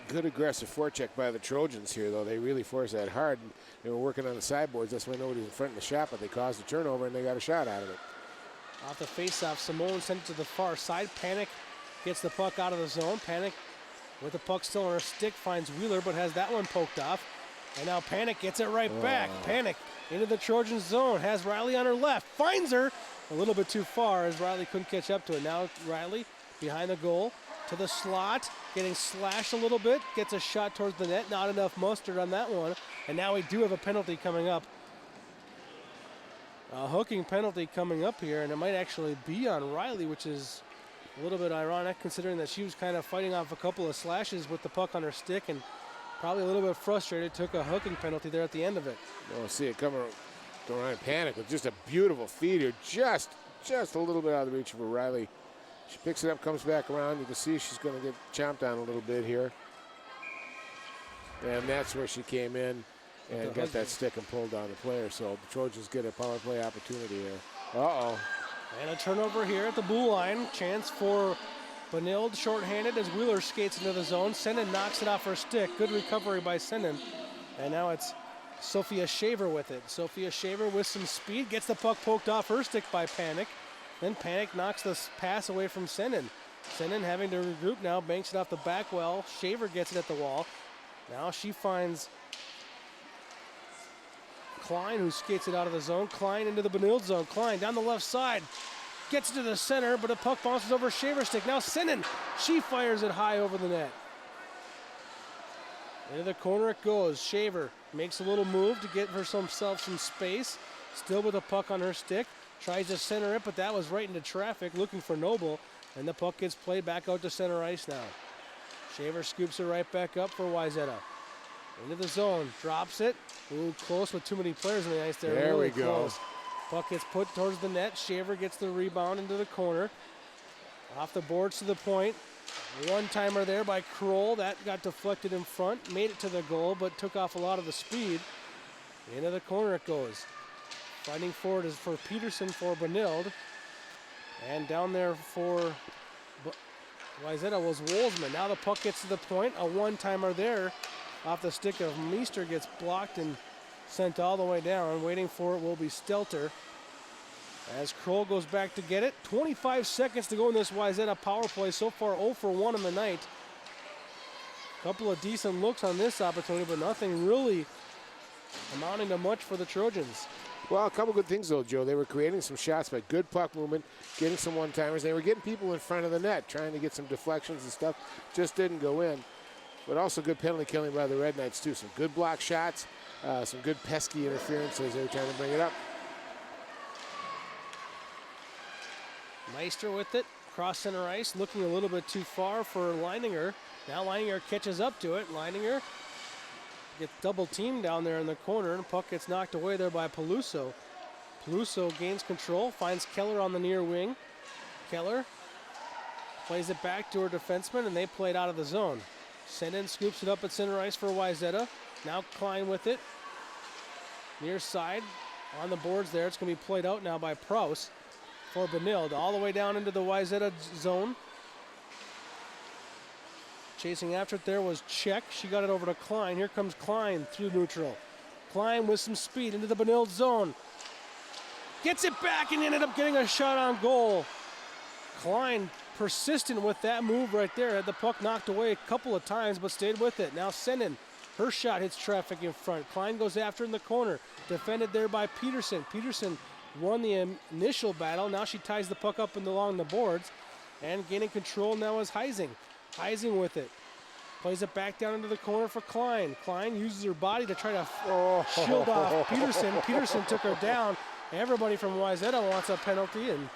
Good aggressive forecheck by the Trojans here, though. They really forced that hard. They were working on the sideboards. That's why nobody's in front of the shot, but they caused a turnover and they got a shot out of it. Off the face-off, Simone sent it to the far side. Panic gets the puck out of the zone. Panic with the puck still on her stick finds Wheeler, but has that one poked off. And now Panic gets it right back. Panic into the Trojan zone, has Riley on her left, finds her a little bit too far as Riley couldn't catch up to it. Now Riley behind the goal to the slot, getting slashed a little bit, gets a shot towards the net, not enough mustard on that one, and now we do have a penalty coming up. A hooking penalty coming up here, and it might actually be on Riley, which is a little bit ironic considering that she was kind of fighting off a couple of slashes with the puck on her stick and probably a little bit frustrated, took a hooking penalty there at the end of it. Oh, see it coming around Panic with just a beautiful feed here, just a little bit out of the reach of Riley. She picks it up, comes back around. You can see she's going to get chomped on a little bit here. And that's where she came in and got that stick and pulled down the player. So the Trojans get a power play opportunity here. Uh-oh. And a turnover here at the blue line. Chance for Benilde, shorthanded as Wheeler skates into the zone. Senden knocks it off her stick. Good recovery by Senden. And now it's Sophia Shaver with it. Sophia Shaver with some speed, gets the puck poked off her stick by Panic. Then Panic knocks the pass away from Senden. Senden having to regroup now, banks it off the back well. Shaver gets it at the wall. Now she finds Klein, who skates it out of the zone. Klein into the Benilde zone. Klein down the left side. Gets it to the center, but a puck bounces over Shaver's stick. Now Senden, she fires it high over the net. Into the corner it goes. Shaver makes a little move to get herself some space. Still with a puck on her stick. Tries to center it, but that was right into traffic, looking for Noble. And the puck gets played back out to center ice now. Shaver scoops it right back up for Wayzata. Into the zone, drops it. Ooh, close with too many players on the ice there. There really we go. Close. Puck gets put towards the net. Shaver gets the rebound into the corner. Off the boards to the point. One-timer there by Kroll. That got deflected in front. Made it to the goal, but took off a lot of the speed. Into the corner it goes. Fighting forward is for Peterson for Benilde. And down there for Wayzata was Wolzman. Now the puck gets to the point. A one-timer there. Off the stick of Meester gets blocked and sent all the way down. Waiting for it will be Stelter. As Kroll goes back to get it. 25 seconds to go in this Wayzata power play. So far 0 for 1 in the night. Couple of decent looks on this opportunity, but nothing really amounting to much for the Trojans. Well, a couple good things, though, Joe. They were creating some shots by good puck movement, getting some one-timers. They were getting people in front of the net, trying to get some deflections and stuff. Just didn't go in. But also good penalty killing by the Red Knights, too. Some good block shots, some good pesky interferences. They were trying to bring it up. Meister with it, cross center ice, looking a little bit too far for Leininger. Now Leininger catches up to it. Leininger gets double teamed down there in the corner, and puck gets knocked away there by Peluso. Peluso gains control, finds Keller on the near wing. Keller plays it back to her defenseman, and they play it out of the zone. Senden scoops it up at center ice for Wayzata. Now Klein with it. Near side on the boards there. It's going to be played out now by Prouse for Benilde. All the way down into the Wayzata zone. Chasing after it there was Czech. She got it over to Klein. Here comes Klein through neutral. Klein with some speed into the Benilde zone. Gets it back and ended up getting a shot on goal. Klein persistent with that move right there. Had the puck knocked away a couple of times, but stayed with it. Now Senden, her shot hits traffic in front. Klein goes after in the corner. Defended there by Peterson. Peterson won the initial battle. Now she ties the puck up and along the boards. And gaining control now is Heising. Heising with it. Plays it back down into the corner for Klein. Klein uses her body to try to shield off Peterson. Peterson took her down. Everybody from Wayzata wants a penalty, and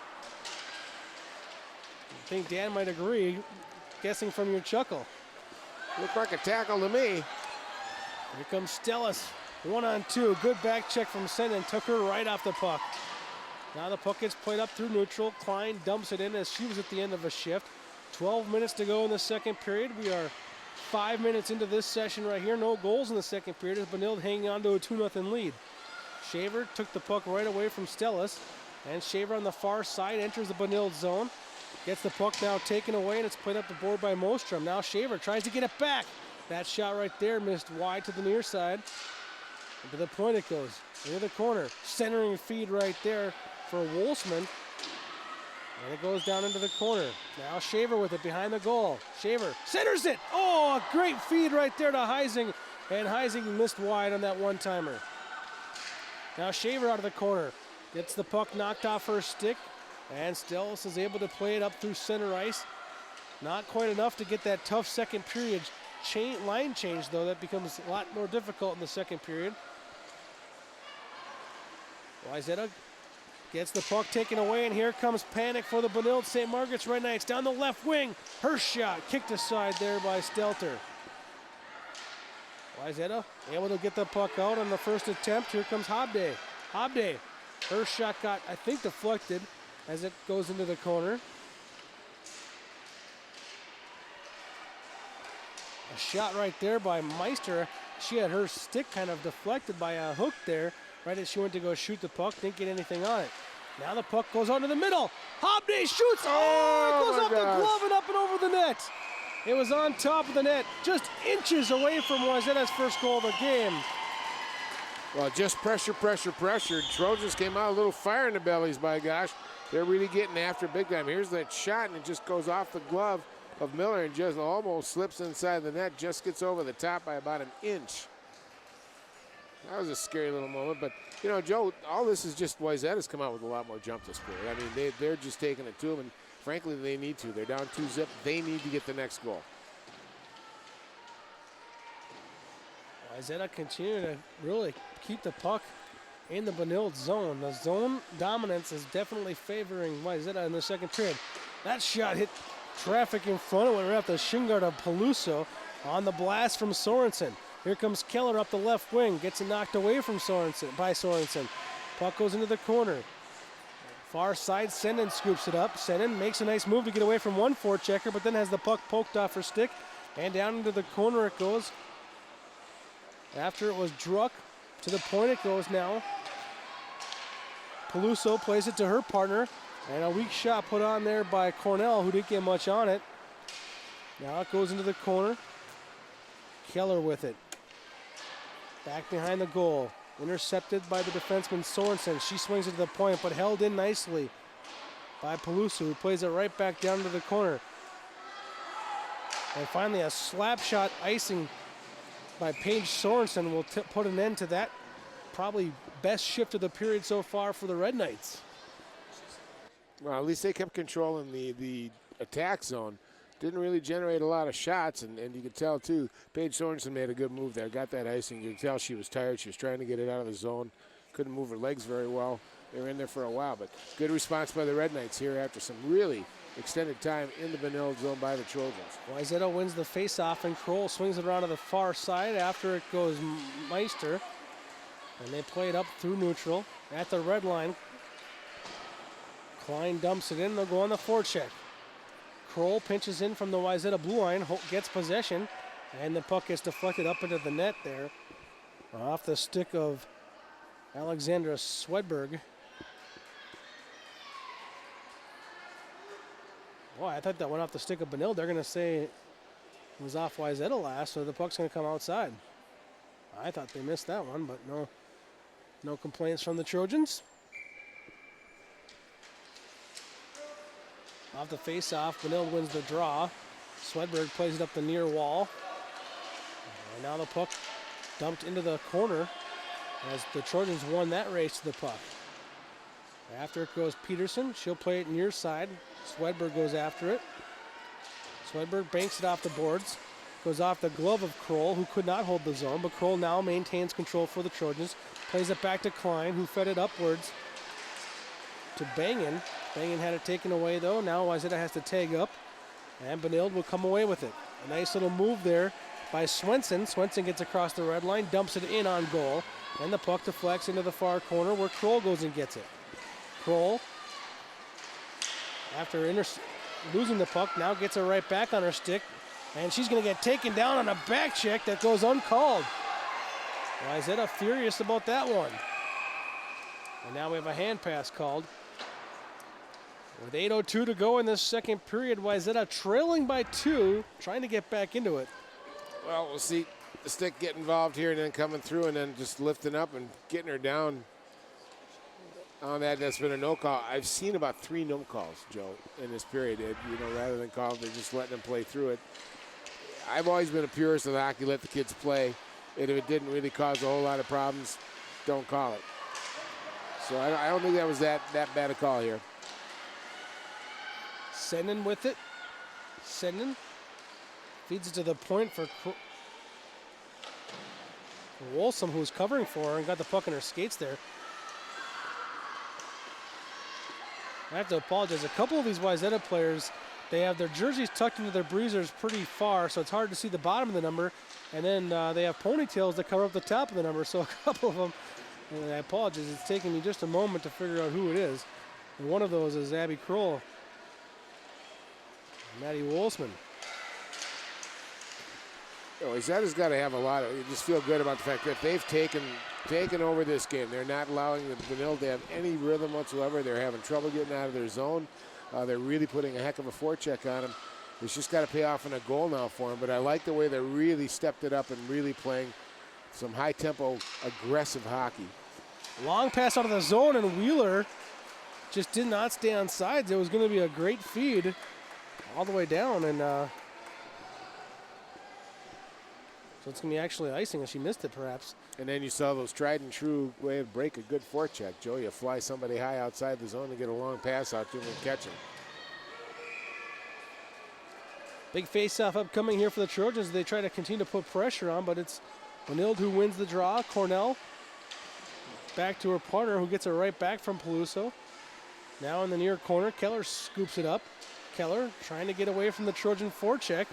I think Dan might agree, guessing from your chuckle. Looked like a tackle to me. Here comes Stellis. 1-on-2. Good back check from Senden. Took her right off the puck. Now the puck gets played up through neutral. Klein dumps it in as she was at the end of a shift. 12 minutes to go in the second period. We are 5 minutes into this session right here. No goals in the second period as Benilde hanging on to a 2-0 lead. Shaver took the puck right away from Stellis. And Shaver on the far side enters the Benilde zone. Gets the puck now taken away, and it's played up the board by Mostrom. Now Shaver tries to get it back. That shot right there missed wide to the near side. And to the point it goes. Into the corner. Centering feed right there for Wolfsman. And it goes down into the corner. Now Shaver with it behind the goal. Shaver centers it. Oh, a great feed right there to Heising. And Heising missed wide on that one-timer. Now Shaver out of the corner. Gets the puck knocked off her stick. And Stellis is able to play it up through center ice. Not quite enough to get that tough second period line change, though. That becomes a lot more difficult in the second period. Wayzata gets the puck taken away, and here comes panic for the Benilde St. Margaret's Red Knights. Down the left wing, her shot kicked aside there by Stelter. Wayzata able to get the puck out on the first attempt. Here comes Hobday. Hobday, her shot got, I think, deflected as it goes into the corner. A shot right there by Meister. She had her stick kind of deflected by a hook there, right as she went to go shoot the puck. Didn't get anything on it. Now the puck goes out to the middle. Hobday shoots. Oh, it goes off the glove and up and over the net. It was on top of the net, just inches away from Wayzata's first goal of the game. Well, just pressure. Trojans came out a little fire in the bellies, by gosh. They're really getting after big time. Here's that shot, and it just goes off the glove of Miller and just almost slips inside the net, just gets over the top by about an inch. That was a scary little moment, but, you know, Joe, all this is just Wayzata's come out with a lot more jump this period. I mean, they're just taking it to them, and frankly, they need to. They're down 2-0. They need to get the next goal. Wayzata continue to really keep the puck in the Benilde zone. The zone dominance is definitely favoring Wayzata in the second period. That shot hit traffic in front. It went right off the shin guard of Peluso on the blast from Sorensen. Here comes Keller up the left wing. Gets it knocked away from Sorensen. Puck goes into the corner. Far side, Senden scoops it up. Senden makes a nice move to get away from one forechecker, but then has the puck poked off her stick. And down into the corner it goes. After it was Druck, to the point it goes now. Peluso plays it to her partner. And a weak shot put on there by Cornell, who didn't get much on it. Now it goes into the corner. Keller with it. Back behind the goal. Intercepted by the defenseman Sorensen. She swings it to the point, but held in nicely by Peluso, who plays it right back down to the corner. And finally, a slap shot icing by Paige Sorensen will put an end to that. Probably best shift of the period so far for the Red Knights. Well, at least they kept controlling the attack zone. Didn't really generate a lot of shots, and you could tell, too, Paige Sorensen made a good move there. Got that icing. You could tell she was tired. She was trying to get it out of the zone. Couldn't move her legs very well. They were in there for a while, but good response by the Red Knights here after some really extended time in the Benilde zone by the Trojans. Wayzata wins the faceoff, and Kroll swings it around to the far side. After it goes Meister, and they play it up through neutral at the red line. Klein dumps it in. They'll go on the forecheck. Kroll pinches in from the Wayzata blue line, gets possession, and the puck gets deflected up into the net there. Off the stick of Alexandra Swedberg. Boy, I thought that went off the stick of Benilde. They're going to say it was off Wayzata last, so the puck's going to come outside. I thought they missed that one, but no complaints from the Trojans. Off the face-off, Benilde wins the draw. Swedberg plays it up the near wall. And now the puck dumped into the corner as the Trojans won that race to the puck. After it goes Peterson. She'll play it near side. Swedberg goes after it. Swedberg banks it off the boards. Goes off the glove of Kroll, who could not hold the zone, but Kroll now maintains control for the Trojans. Plays it back to Klein, who fed it upwards to Bangin. Bangin had it taken away, though. Now Wayzata has to tag up, and Benilde will come away with it. A nice little move there by Swenson. Swenson gets across the red line, dumps it in on goal, and the puck deflects into the far corner where Kroll goes and gets it. Kroll, after losing the puck, now gets it right back on her stick, and she's going to get taken down on a back check that goes uncalled. Wayzata furious about that one. And now we have a hand pass called. With 8:02 to go in this second period, Wayzata trailing by 2, trying to get back into it. Well, we'll see the stick get involved here and then coming through and then just lifting up and getting her down on that. That's been a no call. I've seen about 3 no calls, Joe, in this period. Rather than call, they're just letting them play through it. I've always been a purist of hockey, let the kids play. And if it didn't really cause a whole lot of problems, don't call it. So I don't think that was that bad a call here. Sending with it. Sednan feeds it to the point for Wolsom, who's covering for her and got the puck in her skates there. I have to apologize. A couple of these Wayzata players, they have their jerseys tucked into their breezers pretty far, so it's hard to see the bottom of the number. And then they have ponytails that cover up the top of the number, so a couple of them, and I apologize, it's taking me just a moment to figure out who it is. And one of those is Abby Kroll. Maddie Wolfsman. Wayzata's got to have a lot of, you just feel good about the fact that they've taken over this game. They're not allowing the Benilde to have any rhythm whatsoever. They're having trouble getting out of their zone. They're really putting a heck of a forecheck on them. It's just got to pay off in a goal now for them. But I like the way they really stepped it up and really playing some high-tempo, aggressive hockey. Long pass out of the zone, and Wheeler just did not stay on sides. It was going to be a great feed all the way down, and so it's going to be actually icing if she missed it, perhaps. And then you saw those tried and true way to break a good forecheck. Joe, you fly somebody high outside the zone and get a long pass out to him and catch him. Big face-off upcoming here for the Trojans. They try to continue to put pressure on, but it's Benilde who wins the draw. Cornell back to her partner, who gets it right back from Peluso. Now in the near corner, Keller scoops it up. Keller trying to get away from the Trojan forecheck.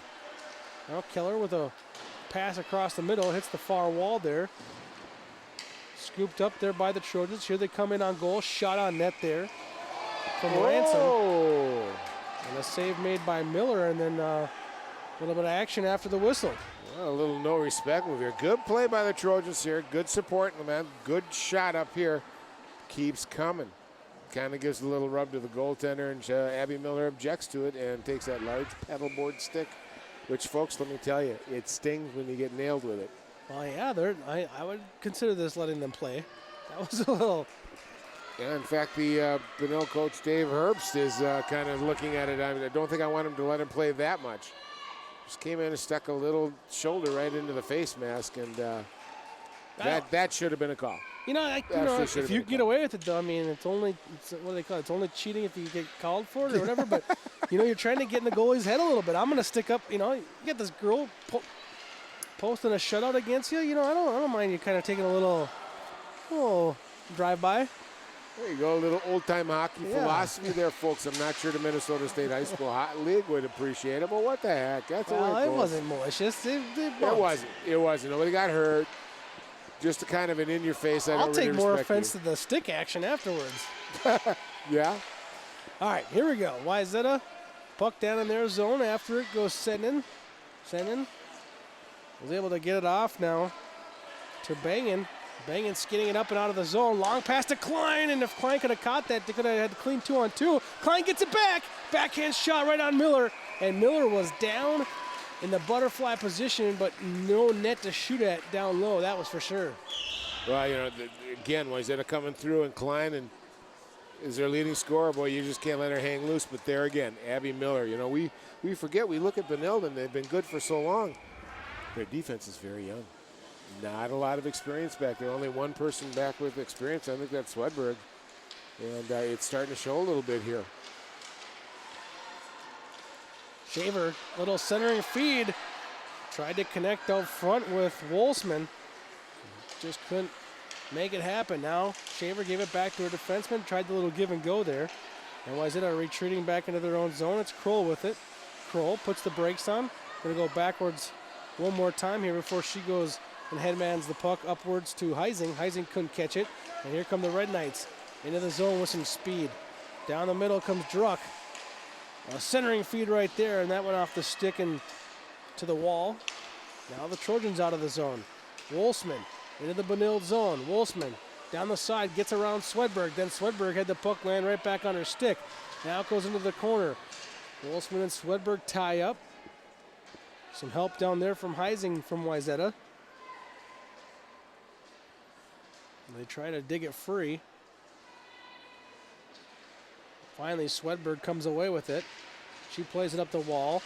Now Keller with a pass across the middle, hits the far wall there. Scooped up there by the Trojans. Here they come in on goal. Shot on net there from Ransom. And a save made by Miller, and then a little bit of action after the whistle. Well, a little no respect move here. Good play by the Trojans here. Good support, man. Good shot up here. Keeps coming. Kind of gives a little rub to the goaltender, and Abby Miller objects to it and takes that large paddleboard stick, which, folks, let me tell you, it stings when you get nailed with it. Well, yeah, I would consider this letting them play. That was a little... Yeah, in fact, the Benilde coach, Dave Herbst, is kind of looking at it. I don't think I want him to let him play that much. Just came in and stuck a little shoulder right into the face mask, and that should have been a call. You know, if you get away with it, though, I mean, it's what do they call it? It's only cheating if you get called for it or whatever. But, you're trying to get in the goalie's head a little bit. I'm going to stick up, you get this girl posting a shutout against you. I don't mind you kind of taking a little drive-by. There you go, a little old-time hockey philosophy there, folks. I'm not sure the Minnesota State High School League would appreciate it, but what the heck? That's it wasn't malicious. It wasn't. It wasn't. Nobody got hurt. Just a kind of an in-your-face. I'll take more offense to the stick action afterwards. Yeah. All right, here we go. Wayzata, puck down in their zone. After it goes Sednan. Sednan was able to get it off now to Bangin. Bangin skidding it up and out of the zone. Long pass to Klein, and if Klein could have caught that, they could have had a clean 2-on-2. Klein gets it back. Backhand shot right on Miller, and Miller was down in the butterfly position, but no net to shoot at down low. That was for sure. Well, again, Wayzata coming through, and Klein is their leading scorer. Boy, you just can't let her hang loose. But there again, Abby Miller. We forget. We look at Benilde, and they've been good for so long. Their defense is very young. Not a lot of experience back there. Only one person back with experience. I think that's Swedberg. And it's starting to show a little bit here. Shaver, little centering feed. Tried to connect out front with Wolfsman. Just couldn't make it happen. Now Shaver gave it back to her defenseman. Tried the little give and go there. And Wayzata retreating back into their own zone. It's Kroll with it. Kroll puts the brakes on. Gonna go backwards one more time here before she goes and headmans the puck upwards to Heising. Heising couldn't catch it. And here come the Red Knights into the zone with some speed. Down the middle comes Druck. A centering feed right there, and that went off the stick and to the wall. Now the Trojans out of the zone. Wolfsman into the Benilde zone. Wolfsman down the side, gets around Swedberg. Then Swedberg had the puck land right back on her stick. Now it goes into the corner. Wolfsman and Swedberg tie up. Some help down there from Heising from Wayzata. They try to dig it free. Finally, Swedberg comes away with it. She plays it up the wall.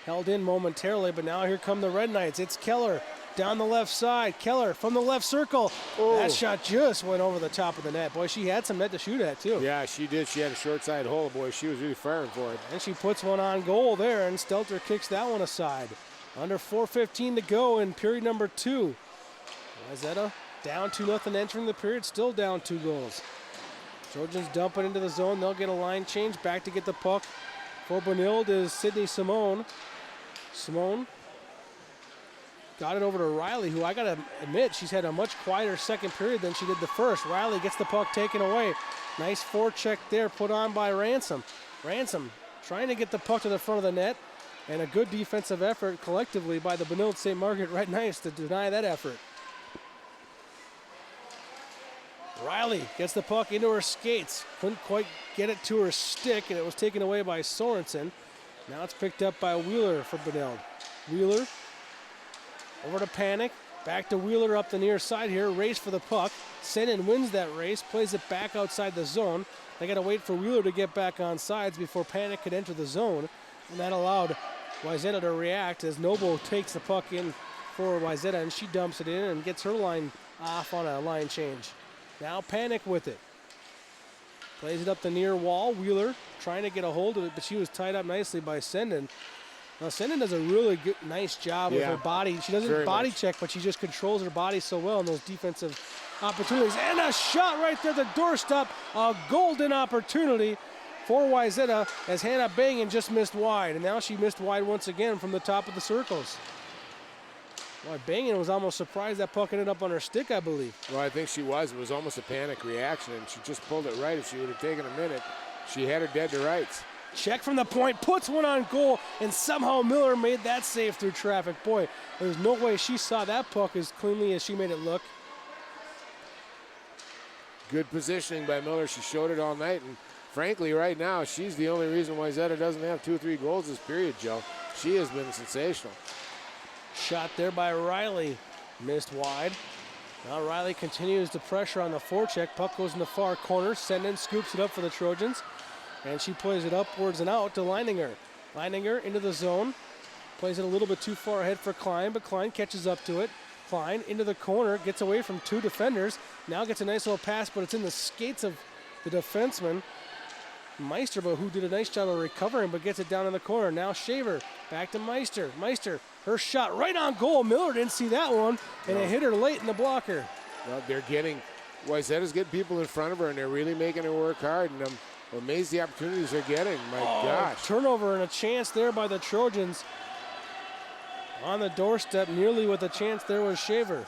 Held in momentarily, but now here come the Red Knights. It's Keller down the left side. Keller from the left circle. Oh. That shot just went over the top of the net. Boy, she had some net to shoot at, too. Yeah, she did. She had a short side hole. Boy, she was really firing for it. And she puts one on goal there, and Stelter kicks that one aside. Under 4:15 to go in period number 2. Wayzata down 2-0 entering the period, still down 2 goals. Trojans dump it into the zone. They'll get a line change. Back to get the puck for Benilde is Sydney Simone. Simone got it over to Riley, who I got to admit, she's had a much quieter second period than she did the first. Riley gets the puck taken away. Nice forecheck there put on by Ransom. Ransom trying to get the puck to the front of the net, and a good defensive effort collectively by the Benilde St. Margaret Red Knights to deny that effort. Riley gets the puck into her skates. Couldn't quite get it to her stick, and it was taken away by Sorensen. Now it's picked up by Wheeler for Benilde. Wheeler over to Panic. Back to Wheeler up the near side here. Race for the puck. Senden wins that race. Plays it back outside the zone. They got to wait for Wheeler to get back on sides before Panic could enter the zone. And that allowed Wayzata to react as Noble takes the puck in for Wayzata, and she dumps it in and gets her line off on a line change. Now Panic with it. Plays it up the near wall. Wheeler trying to get a hold of it, but she was tied up nicely by Senden. Now Senden does a really good, nice job with her body. She doesn't body check, but she just controls her body so well in those defensive opportunities. And a shot right there at the doorstep. A golden opportunity for Wayzata as Hannah Bangan just missed wide. And now she missed wide once again from the top of the circles. Well, Bangan was almost surprised that puck ended up on her stick, I believe. Well, I think she was. It was almost a panic reaction, and she just pulled it right. If she would have taken a minute, she had her dead to rights. Check from the point, puts one on goal, and somehow Miller made that save through traffic. Boy, there's no way she saw that puck as cleanly as she made it look. Good positioning by Miller. She showed it all night, and frankly, right now, she's the only reason why Zeta doesn't have 2 or 3 goals this period, Joe. She has been sensational. Shot there by Riley, missed wide. Now Riley continues to pressure on the forecheck. Puck goes in the far corner. Senden scoops it up for the Trojans, and she plays it upwards and out to Leininger. Leininger into the zone. Plays it a little bit too far ahead for Klein, but Klein catches up to it. Klein into the corner, gets away from 2 defenders. Now gets a nice little pass, but it's in the skates of the defenseman, Meister, but who did a nice job of recovering, but gets it down in the corner. Now Shaver, back to Meister. Meister, her shot right on goal. Miller didn't see that one, and it hit her late in the blocker. Well, they're getting, Wayzata's getting people in front of her, and they're really making her work hard, and I'm amazed the opportunities they're getting. My gosh. Turnover and a chance there by the Trojans. On the doorstep, nearly with a chance there was Shaver.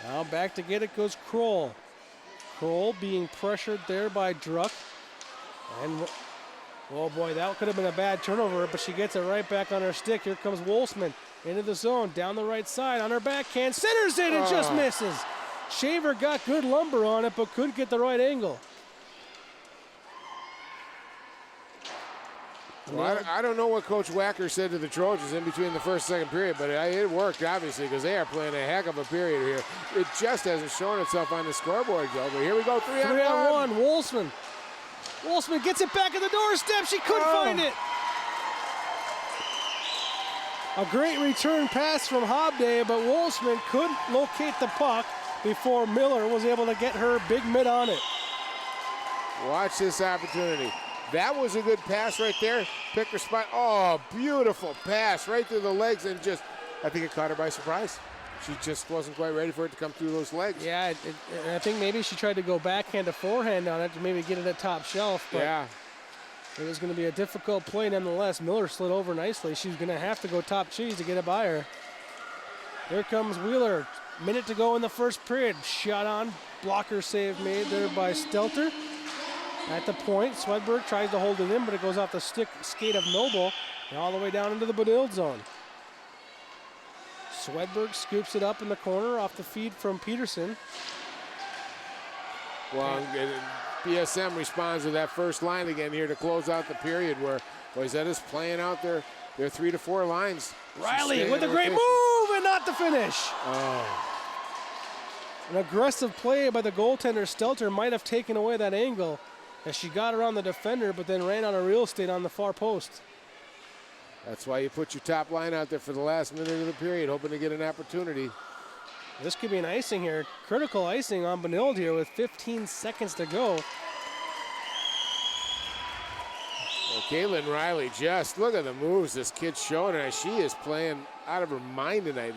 Now back to get it goes Kroll. Kroll being pressured there by Druck. And, oh boy, that could have been a bad turnover, but she gets it right back on her stick. Here comes Wolfsman into the zone, down the right side, on her backhand, centers it and just misses. Shaver got good lumber on it, but couldn't get the right angle. Well, I don't know what Coach Wacker said to the Trojans in between the first and second period, but it worked, obviously, because they are playing a heck of a period here. It just hasn't shown itself on the scoreboard, Joe, but here we go, 3-on-1. Wolfsman. Wolfsman gets it back at the doorstep. She couldn't find it. A great return pass from Hobday, but Wolfsman couldn't locate the puck before Miller was able to get her big mitt on it. Watch this opportunity. That was a good pass right there. Pick her spot. Oh, beautiful pass right through the legs, and just, I think it caught her by surprise. She just wasn't quite ready for it to come through those legs. Yeah, I think maybe she tried to go backhand to forehand on it to maybe get it at top shelf. But it was going to be a difficult play nonetheless. Miller slid over nicely. She's going to have to go top cheese to get it by her. Here comes Wheeler. Minute to go in the first period. Shot on. Blocker save made there by Stelter. At the point, Swedberg tries to hold it in, but it goes off the skate of Noble and all the way down into the Benilde zone. Swedberg scoops it up in the corner off the feed from Peterson. Well, BSM responds to that first line again here to close out the period where Wayzata's playing out their 3 to 4 lines. Riley with a great move and not the finish. An aggressive play by the goaltender Stelter might have taken away that angle as she got around the defender, but then ran out of real estate on the far post. That's why you put your top line out there for the last minute of the period, hoping to get an opportunity. This could be an icing here. Critical icing on Benilde here with 15 seconds to go. Well, Caitlin Riley, just look at the moves this kid's showing her. She is playing out of her mind tonight.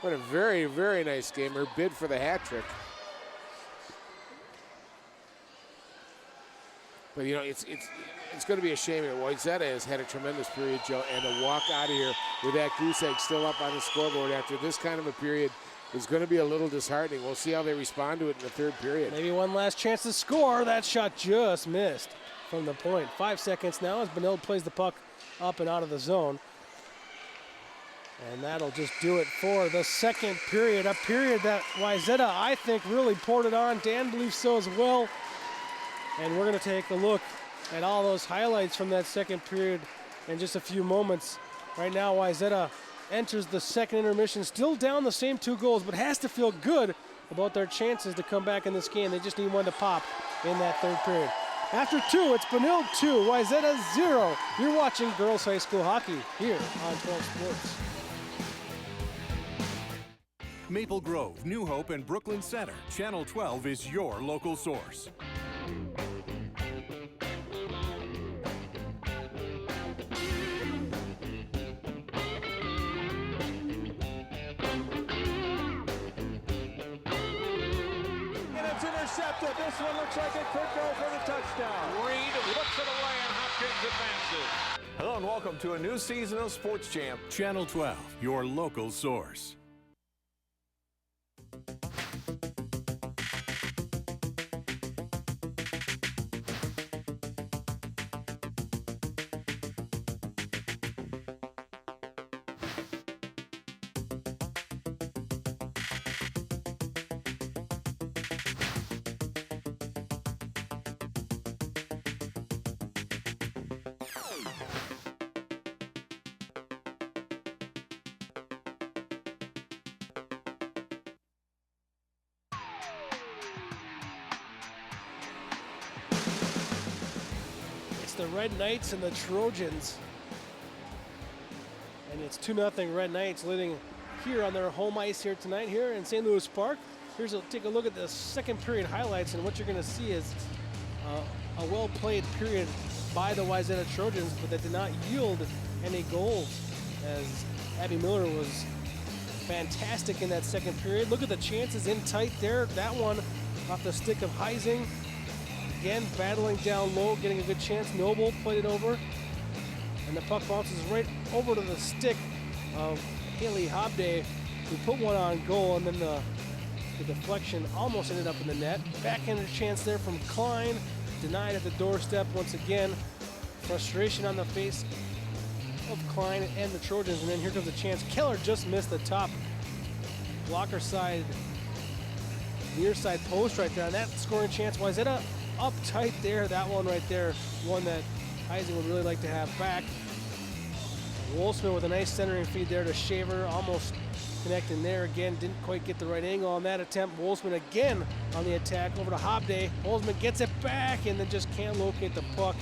What a very, very nice game. Her bid for the hat trick. But you know, it's going to be a shame that Wayzata has had a tremendous period, Joe, and to walk out of here with that goose egg still up on the scoreboard after this kind of a period is going to be a little disheartening. We'll see how they respond to it in the third period. Maybe one last chance to score. That shot just missed from the point. 5 seconds now as Benilde plays the puck up and out of the zone. And that'll just do it for the second period, a period that Wayzata, I think, really poured it on. Dan believes so as well. And we're going to take a look at all those highlights from that second period in just a few moments. Right now, Wayzata enters the second intermission, still down the same 2 goals, but has to feel good about their chances to come back in this game. They just need one to pop in that third period. After 2, it's Benilde 2, Wayzata 0. You're watching girls high school hockey here on 12 Sports. Maple Grove, New Hope, and Brooklyn Center. Channel 12 is your local source. Intercepted. This one looks like it could go for the touchdown. Reed looks it away and Hopkins advances. Hello and welcome to a new season of Sports Champ. Channel 12, your local source. The Red Knights and the Trojans. And it's 2-0 Red Knights leading here on their home ice here tonight here in St. Louis Park. Take a look at the second period highlights, and what you're going to see is a well-played period by the Wayzata Trojans, but that did not yield any goals, as Abby Miller was fantastic in that second period. Look at the chances in tight there. That one off the stick of Heising. Again, battling down low, getting a good chance. Noble played it over. And the puck bounces right over to the stick of Haley Hobday, who put one on goal, and then the deflection almost ended up in the net. Backhanded chance there from Klein. Denied at the doorstep once again. Frustration on the face of Klein and the Trojans. And then here comes a chance. Keller just missed the top blocker side, near side post right there. And that scoring chance, Wayzata up tight there. That one right there, one that Heising would really like to have back. Wolfsman with a nice centering feed there to Shaver, almost connecting there again. Didn't quite get the right angle on that attempt. Wolfsman again on the attack over to Hobday. Wolfsman gets it back and then just can't locate the puck,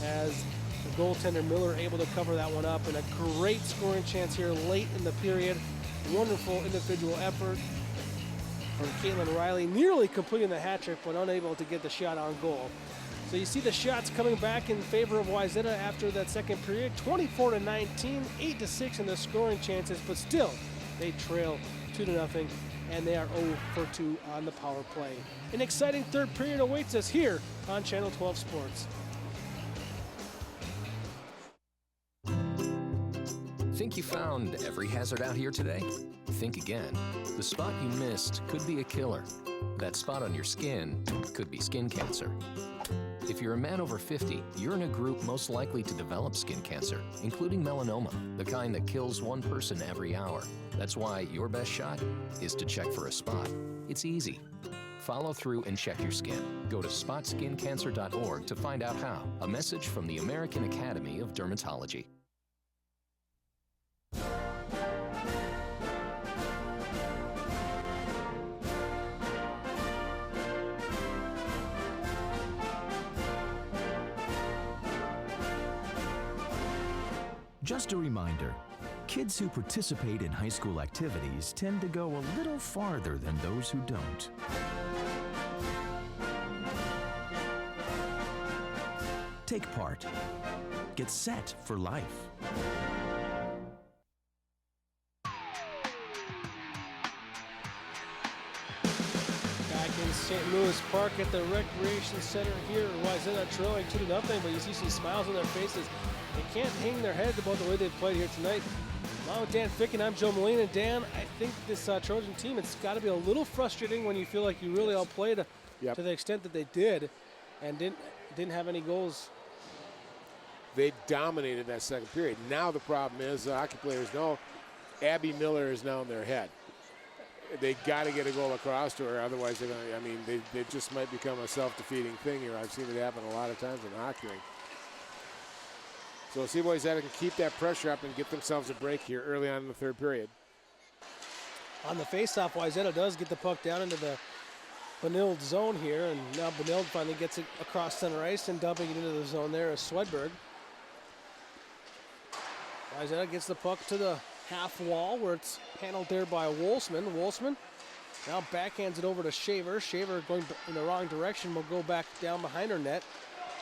as the goaltender Miller able to cover that one up. And a great scoring chance here late in the period. Wonderful individual effort from Caitlin Riley, nearly completing the hat trick, but unable to get the shot on goal. So you see the shots coming back in favor of Wayzata after that second period. 24-19, 8-6 in the scoring chances, but still they trail 2-0, and they are 0 for 2 on the power play. An exciting third period awaits us here on Channel 12 Sports. Think you found every hazard out here today? Think again. The spot you missed could be a killer. That spot on your skin could be skin cancer. If you're a man over 50, you're in a group most likely to develop skin cancer, including melanoma, the kind that kills one person every hour. That's why your best shot is to check for a spot. It's easy. Follow through and check your skin. Go to spotskincancer.org to find out how. A message from the American Academy of Dermatology. Just a reminder, kids who participate in high school activities tend to go a little farther than those who don't. Take part. Get set for life. Back in St. Louis Park at the Recreation Center here. Wayzata trailing 2-0, but you see some smiles on their faces. They can't hang their heads about the way they've played here tonight. Along with Dan Fick and I'm Joe Molina. Dan, I think this Trojan team, it's got to be a little frustrating when you feel like you really outplayed to the extent that they did and didn't have any goals. They dominated that second period. Now the problem is hockey players know Abby Miller is now in their head. They got to get a goal across to her, otherwise they're going to, I mean, they just might become a self-defeating thing here. I've seen it happen a lot of times in hockey. So see Wayzata can keep that pressure up and get themselves a break here early on in the third period. On the faceoff, Wayzata does get the puck down into the Benilde zone here, and now Benilde finally gets it across center ice and dumping it into the zone there is Swedberg. Wayzata gets the puck to the half wall where it's handled there by Wolfsman. Wolfsman now backhands it over to Shaver. Shaver going in the wrong direction will go back down behind her net.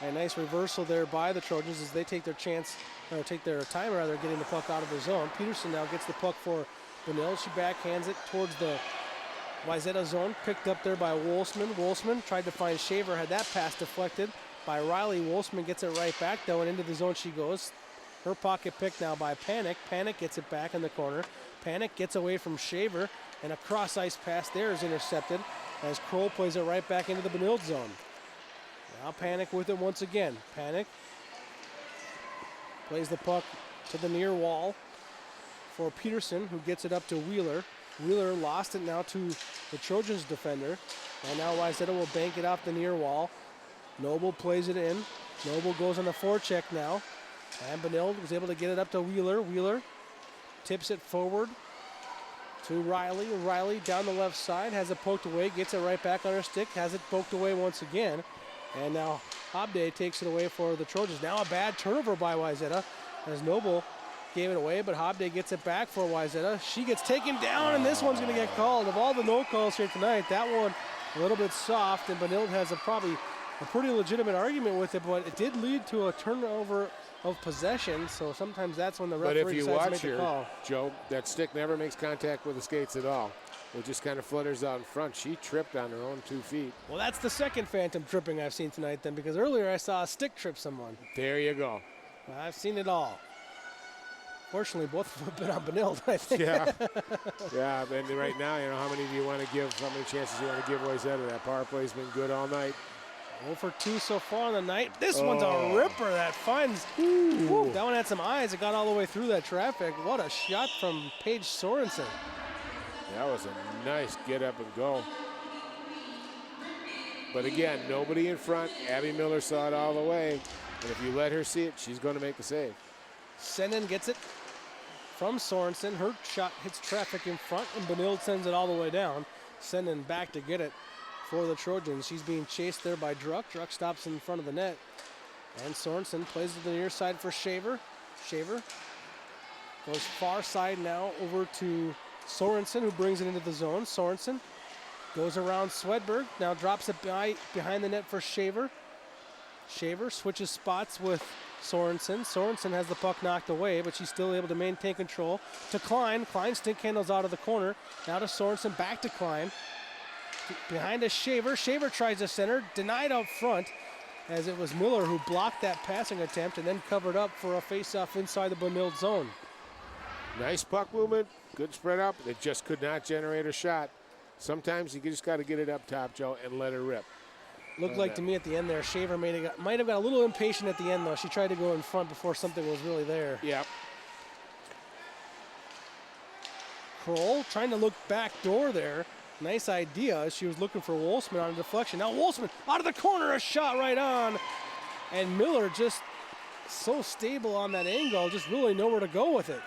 A nice reversal there by the Trojans as they take their chance, or take their time rather, getting the puck out of the zone. Peterson now gets the puck for Benilde. She backhands it towards the Wayzata zone, picked up there by Wolfsman. Wolfsman tried to find Shaver, had that pass deflected by Riley. Wolfsman gets it right back though, and into the zone she goes. Her pocket picked now by Panic. Panic gets it back in the corner. Panic gets away from Shaver, and a cross-ice pass there is intercepted as Kroll plays it right back into the Benilde zone. Now Panic with it once again. Panic plays the puck to the near wall for Peterson, who gets it up to Wheeler. Wheeler lost it now to the Trojans defender. And now Wayzata will bank it off the near wall. Noble plays it in. Noble goes on the forecheck now. And Benilde was able to get it up to Wheeler. Wheeler tips it forward to Riley. Riley down the left side, has it poked away, gets it right back on her stick, has it poked away once again. And now Hobday takes it away for the Trojans. Now a bad turnover by Wayzata as Noble gave it away, but Hobday gets it back for Wayzata. She gets taken down, and this one's going to get called. Of all the no calls here tonight, that one a little bit soft, and Benilde has probably a pretty legitimate argument with it, but it did lead to a turnover of possession, so sometimes that's when the referee decides to make the call. But if you watch here, Joe, that stick never makes contact with the skates at all. It just kind of flutters out in front. She tripped on her own 2 feet. Well, that's the second phantom tripping I've seen tonight then, because earlier I saw a stick trip someone. There you go. I've seen it all. Fortunately, both of them have been on Benilde, I think. Yeah. Yeah, and right now, you know, how many do you want to give, how many chances do you want to give Wayzata? That power play's been good all night. 0 for 2 so far on the night. This one's a ripper that finds. Woo, that one had some eyes. It got all the way through that traffic. What a shot from Paige Sorensen. That was a nice get up and go. But again, nobody in front. Abby Miller saw it all the way. And if you let her see it, she's going to make the save. Senden gets it from Sorensen. Her shot hits traffic in front, and Benilde sends it all the way down. Senden back to get it for the Trojans. She's being chased there by Druck. Druck stops in front of the net. And Sorensen plays to the near side for Shaver. Shaver goes far side now over to Sorensen, who brings it into the zone. Sorensen goes around Swedberg. Now drops it behind the net for Shaver. Shaver switches spots with Sorensen. Sorensen has the puck knocked away, but she's still able to maintain control. To Klein. Klein stick handles out of the corner. Now to Sorensen, back to Klein. Behind a Shaver. Shaver tries to center, denied out front, as it was Miller who blocked that passing attempt and then covered up for a face-off inside the Benilde zone. Nice puck movement, good spread up. It just could not generate a shot. Sometimes you just got to get it up top, Joe, and let her rip. Looked like to me at the end there, Shaver might have got a little impatient at the end, though. She tried to go in front before something was really there. Yep. Kroll trying to look back door there. Nice idea. She was looking for Wolfsman on a deflection. Now Wolfsman out of the corner, a shot right on. And Miller just so stable on that angle, just really nowhere to go with it.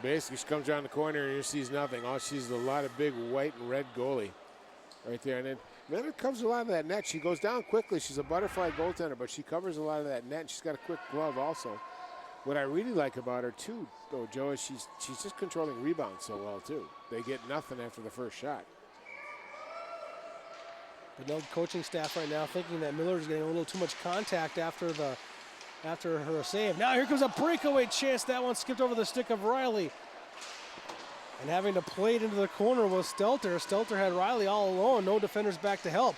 Basically, she comes around the corner and sees nothing. All she sees is a lot of big white and red goalie right there. And then Miller covers a lot of that net. She goes down quickly. She's a butterfly goaltender, but she covers a lot of that net. She's got a quick glove also. What I really like about her too, though, Joe, is she's just controlling rebounds so well too. They get nothing after the first shot. Benilde coaching staff right now thinking that Miller's getting a little too much contact after her save. Now here comes a breakaway chance. That one skipped over the stick of Riley. And having to play it into the corner was Stelter. Stelter had Riley all alone. No defenders back to help.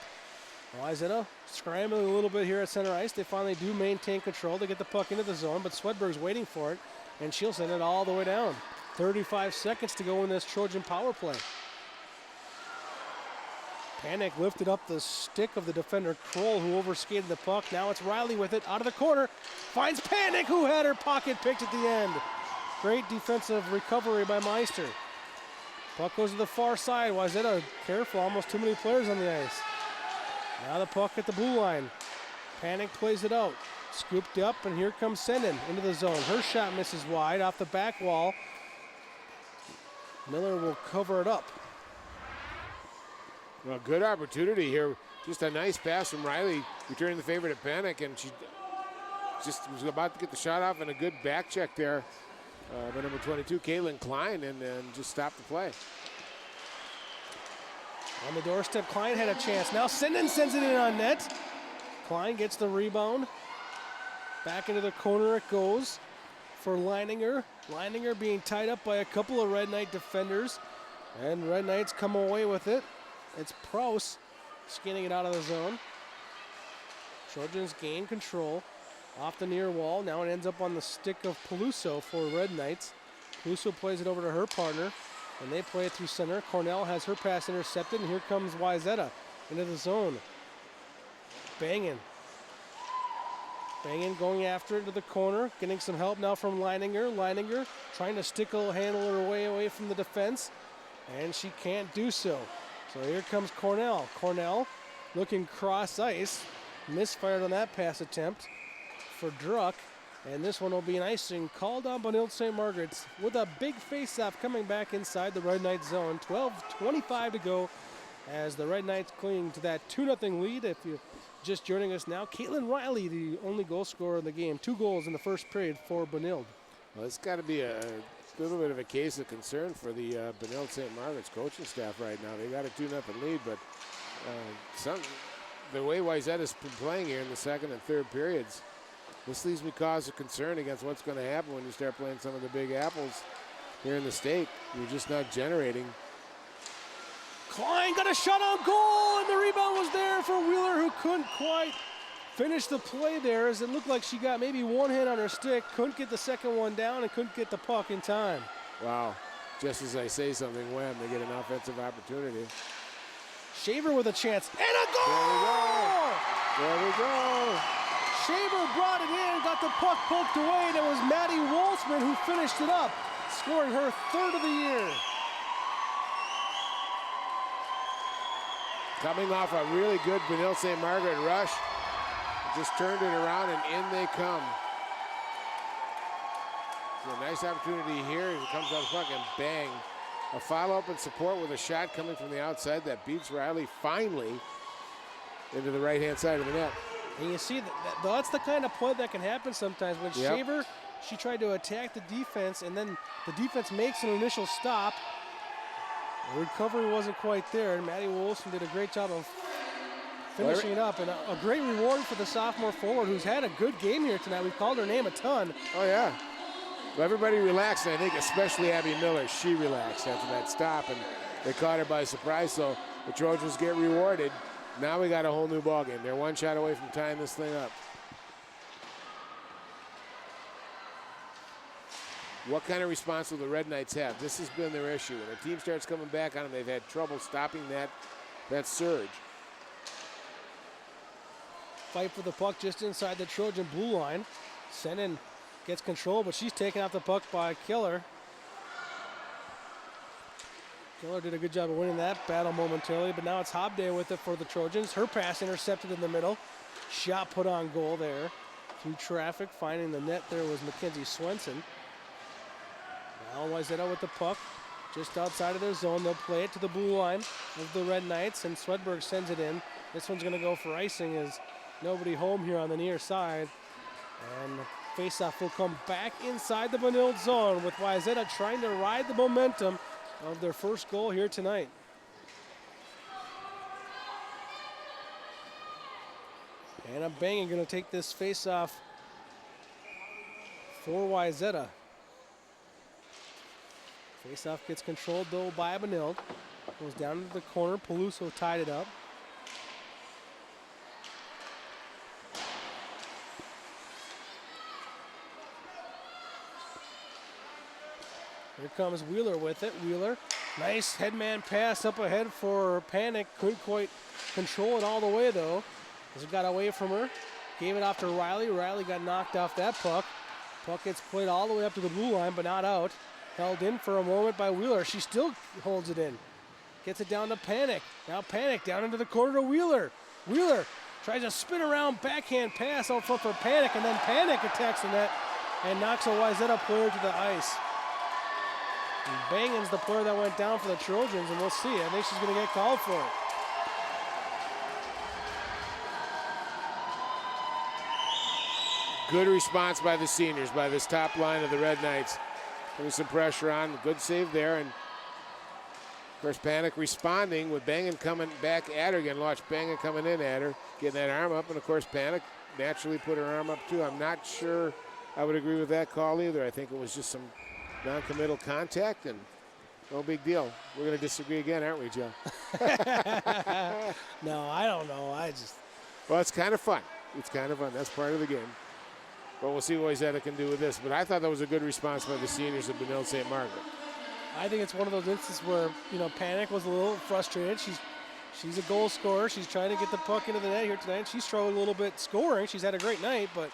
Wayzata scrambling a little bit here at center ice. They finally do maintain control to get the puck into the zone, but Swedberg's waiting for it, and she'll send it all the way down. 35 seconds to go in this Trojan power play. Panic lifted up the stick of the defender, Kroll, who overskated the puck. Now it's Riley with it, out of the corner. Finds Panic, who had her pocket picked at the end. Great defensive recovery by Meister. Puck goes to the far side. Wayzata careful, almost too many players on the ice. Now the puck at the blue line. Panic plays it out. Scooped up, and here comes Senden into the zone. Her shot misses wide off the back wall. Miller will cover it up. Well, good opportunity here. Just a nice pass from Riley, returning the favor to Panic, and she just was about to get the shot off, and a good back check there by number 22, Caitlin Klein, and just stopped the play. On the doorstep, Klein had a chance. Now Senden sends it in on net. Klein gets the rebound. Back into the corner it goes for Leininger. Leininger being tied up by a couple of Red Knight defenders. And Red Knights come away with it. It's Prouse skinning it out of the zone. Trojans gain control off the near wall. Now it ends up on the stick of Peluso for Red Knights. Peluso plays it over to her partner, and they play it through center. Cornell has her pass intercepted, and here comes Wayzata into the zone. Bangin going after it to the corner, getting some help now from Leininger. Leininger trying to handle her way away from the defense, and she can't do so. So here comes Cornell. Cornell looking cross ice, misfired on that pass attempt for Druck, and this one will be an icing called on Benilde St. Margaret's with a big face-off coming back inside the Red Knight zone. 12:25 to go as the Red Knights cling to that 2-0 lead. If you're just joining us now, Caitlin Riley, the only goal scorer in the game. 2 goals in the first period for Benilde. Well, it's got to be a little bit of a case of concern for the Benilde St. Margaret's coaching staff right now. They got a 2-0 lead, but the way Wayzata's been playing here in the second and third periods, this leaves me cause of concern against what's going to happen when you start playing some of the big apples here in the state. You're just not generating. Klein got a shot on goal, and the rebound was there for Wheeler, who couldn't quite finish the play there, as it looked like she got maybe one hand on her stick, couldn't get the second one down, and couldn't get the puck in time. Wow. Just as I say something, wham, they get an offensive opportunity. Shaver with a chance, and a goal! There we go. Shaver brought it in, got the puck poked away, and it was Maddie Wolfsman who finished it up, scoring her 3rd of the year. Coming off a really good Benilde St. Margaret rush. Just turned it around, and in they come. So a nice opportunity here. It comes out of the puck, and bang. A follow-up and support with a shot coming from the outside that beats Riley finally into the right-hand side of the net. And you see, that's the kind of play that can happen sometimes. When Shaver, she tried to attack the defense, and then the defense makes an initial stop. The recovery wasn't quite there, and Maddie Wilson did a great job of finishing it up. And a great reward for the sophomore forward, who's had a good game here tonight. We've called her name a ton. Oh, yeah. Well, everybody relaxed, and I think especially Abby Miller. She relaxed after that stop, and they caught her by surprise, so the Trojans get rewarded. Now we got a whole new ballgame. They're one shot away from tying this thing up. What kind of response will the Red Knights have? This has been their issue. When a team starts coming back on them, they've had trouble stopping that surge. Fight for the puck just inside the Trojan blue line. Senden gets control, but she's taken off the puck by Killer. Killer did a good job of winning that battle momentarily, but now it's Hobday with it for the Trojans. Her pass intercepted in the middle. Shot put on goal there. Through traffic, finding the net there was Mackenzie Swenson. Now Wayzata with the puck just outside of their zone. They'll play it to the blue line of the Red Knights, and Swedberg sends it in. This one's going to go for icing as nobody home here on the near side. And Faceoff will come back inside the Benilde zone with Wayzata trying to ride the momentum of their first goal here tonight. Anna Bangin going to take this faceoff for Wayzata. Faceoff gets controlled though by Benilde. Goes down into the corner. Peluso tied it up. Here comes Wheeler with it. Wheeler, nice headman pass up ahead for Panic. Couldn't quite control it all the way though. As it got away from her. Gave it off to Riley. Riley got knocked off that puck. Puck gets played all the way up to the blue line, but not out. Held in for a moment by Wheeler. She still holds it in. Gets it down to Panic. Now Panic down into the corner to Wheeler. Wheeler tries to spin around backhand pass out front for Panic, and then Panic attacks the net and knocks a Wayzata player to the ice. And Bangin's the player that went down for the Trojans, and we'll see. I think she's going to get called for it. Good response by the seniors, by this top line of the Red Knights. Putting some pressure on. Good save there. And of course, Panic responding with Bangin coming back at her again. Watch Bangin coming in at her, getting that arm up. And of course, Panic naturally put her arm up too. I'm not sure I would agree with that call either. I think it was just some non-committal contact and no big deal. We're going to disagree again, aren't we, Joe? No, I don't know. Well, it's kind of fun. It's kind of fun. That's part of the game. But we'll see what Wayzata can do with this. But I thought that was a good response by the seniors of Benilde St. Margaret. I think it's one of those instances where, Panic was a little frustrated. She's a goal scorer. She's trying to get the puck into the net here tonight. She struggled a little bit scoring. She's had a great night, but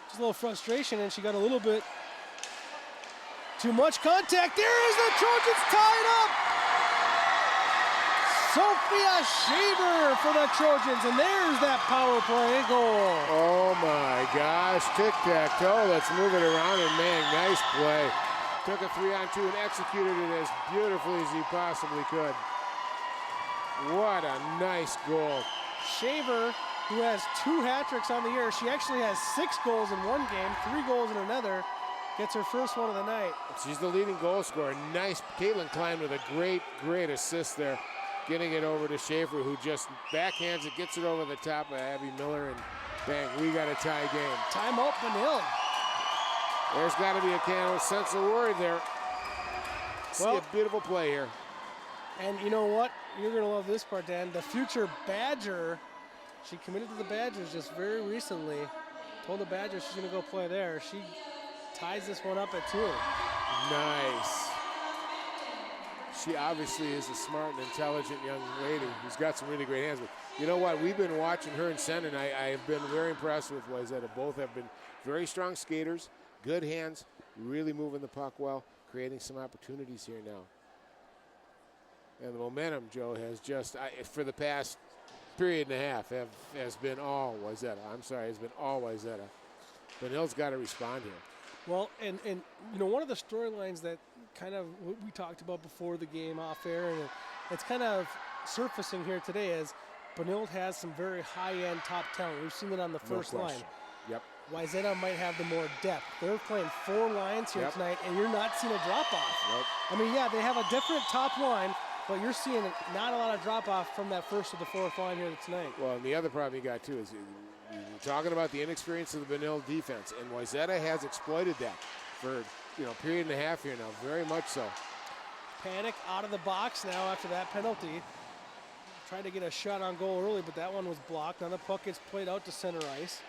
just a little frustration, and she got a little bit too much contact. There is the Trojans tied up. Sophia Shaver for the Trojans, and there's that power play goal. Oh my gosh, tic-tac-toe. Let's move it around, and man, nice play. Took a 3-on-2 and executed it as beautifully as he possibly could. What a nice goal. Shaver, who has 2 hat-tricks on the year, she actually has 6 goals in one game, 3 goals in another, gets her first one of the night. She's the leading goal scorer. Nice. Caitlin Klein with a great assist there. Getting it over to Schaefer, who just backhands it, gets it over the top of Abby Miller, and bang, we got a tie game. Time out, Benilde. There's got to be a sense of worry there. See a beautiful play here. And you know what? You're going to love this part, Dan. The future Badger, she committed to the Badgers just very recently. Told the Badgers she's going to go play there. She ties this one up at 2. Nice. She obviously is a smart and intelligent young lady who's got some really great hands. But you know what? We've been watching her and Sen, and I have been very impressed with Wayzata. Both have been very strong skaters, good hands, really moving the puck well, creating some opportunities here now. And the momentum, Joe, has just, for the past period and a half, has been all Wayzata. I'm sorry, has been all Wayzata. Benilde's got to respond here. Well, and one of the storylines that kind of we talked about before the game off air, and it's kind of surfacing here today, is Benilde has some very high-end top talent. We've seen it on the first line. Yep. Wayzata might have the more depth. They're playing 4 lines here tonight, and you're not seeing a drop-off. Yep. I mean, yeah, they have a different top line, but you're seeing not a lot of drop-off from that first to the 4th line here tonight. Well, and the other problem you got, too, is we're talking about the inexperience of the Benilde defense, and Wayzata has exploited that for period and a half here now, very much so. Panic out of the box now after that penalty. Tried to get a shot on goal early, but that one was blocked. Now the puck gets played out to center ice.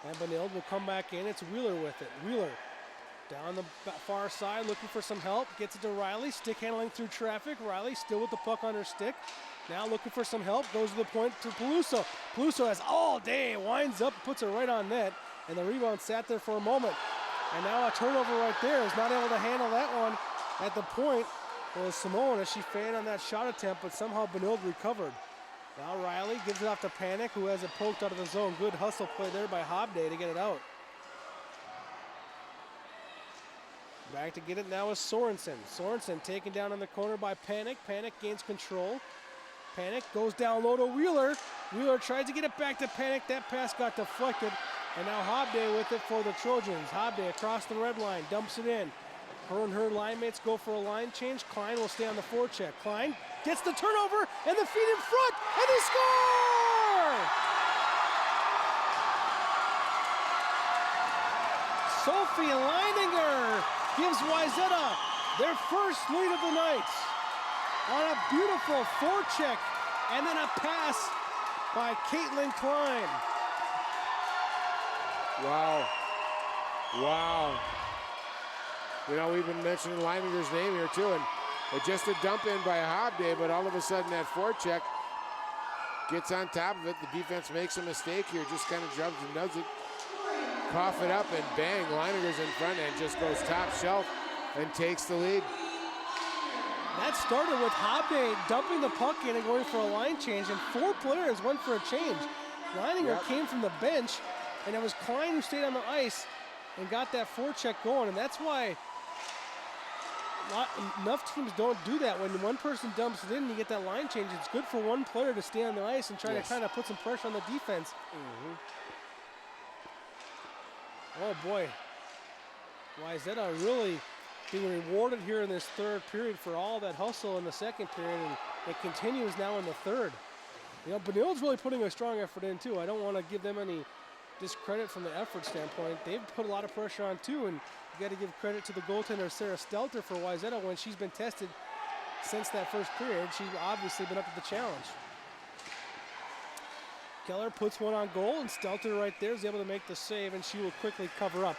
And Benilde will come back in. It's Wheeler with it. Wheeler down the far side looking for some help. Gets it to Riley. Stick handling through traffic. Riley still with the puck on her stick. Now looking for some help. Goes to the point to Peluso. Peluso has all day. Winds up, puts it right on net. And the rebound sat there for a moment. And now a turnover right there. Is not able to handle that one at the point. Was Simone as she failed on that shot attempt, but somehow Benilde recovered. Now Riley gives it off to Panic, who has it poked out of the zone. Good hustle play there by Hobday to get it out. Back to get it now is Sorensen. Sorensen taken down in the corner by Panic. Panic gains control. Panic goes down low to Wheeler. Wheeler tries to get it back to Panic. That pass got deflected. And now Hobday with it for the Trojans. Hobday across the red line, dumps it in. Her and her line mates go for a line change. Klein will stay on the forecheck. Klein gets the turnover and the feed in front, and they score! Sophie Leininger gives Wayzata their first lead of the night on a beautiful forecheck and then a pass by Caitlin Klein. Wow. Wow. You know, we've been mentioning Leininger's name here too, and just a dump in by Hobday, but all of a sudden that forecheck gets on top of it. The defense makes a mistake here, just kind of drubs and nubs it, cough it up, and bang, Leininger's in front and just goes top shelf and takes the lead. That started with Hobday dumping the puck in and going for a line change, and 4 players went for a change. Leininger came from the bench, and it was Klein who stayed on the ice and got that forecheck going, and that's why enough teams don't do that. When one person dumps it in and you get that line change, it's good for one player to stay on the ice and try to kind of put some pressure on the defense. Oh boy, Wayzata really being rewarded here in this third period for all that hustle in the second period, and it continues now in the third. You know, Benilde's really putting a strong effort in too. I don't want to give them any discredit from the effort standpoint. They've put a lot of pressure on too, and you got to give credit to the goaltender Sarah Stelter for Wayzata. When she's been tested since that first period, she's obviously been up to the challenge. Keller puts one on goal, and Stelter right there is able to make the save, and she will quickly cover up.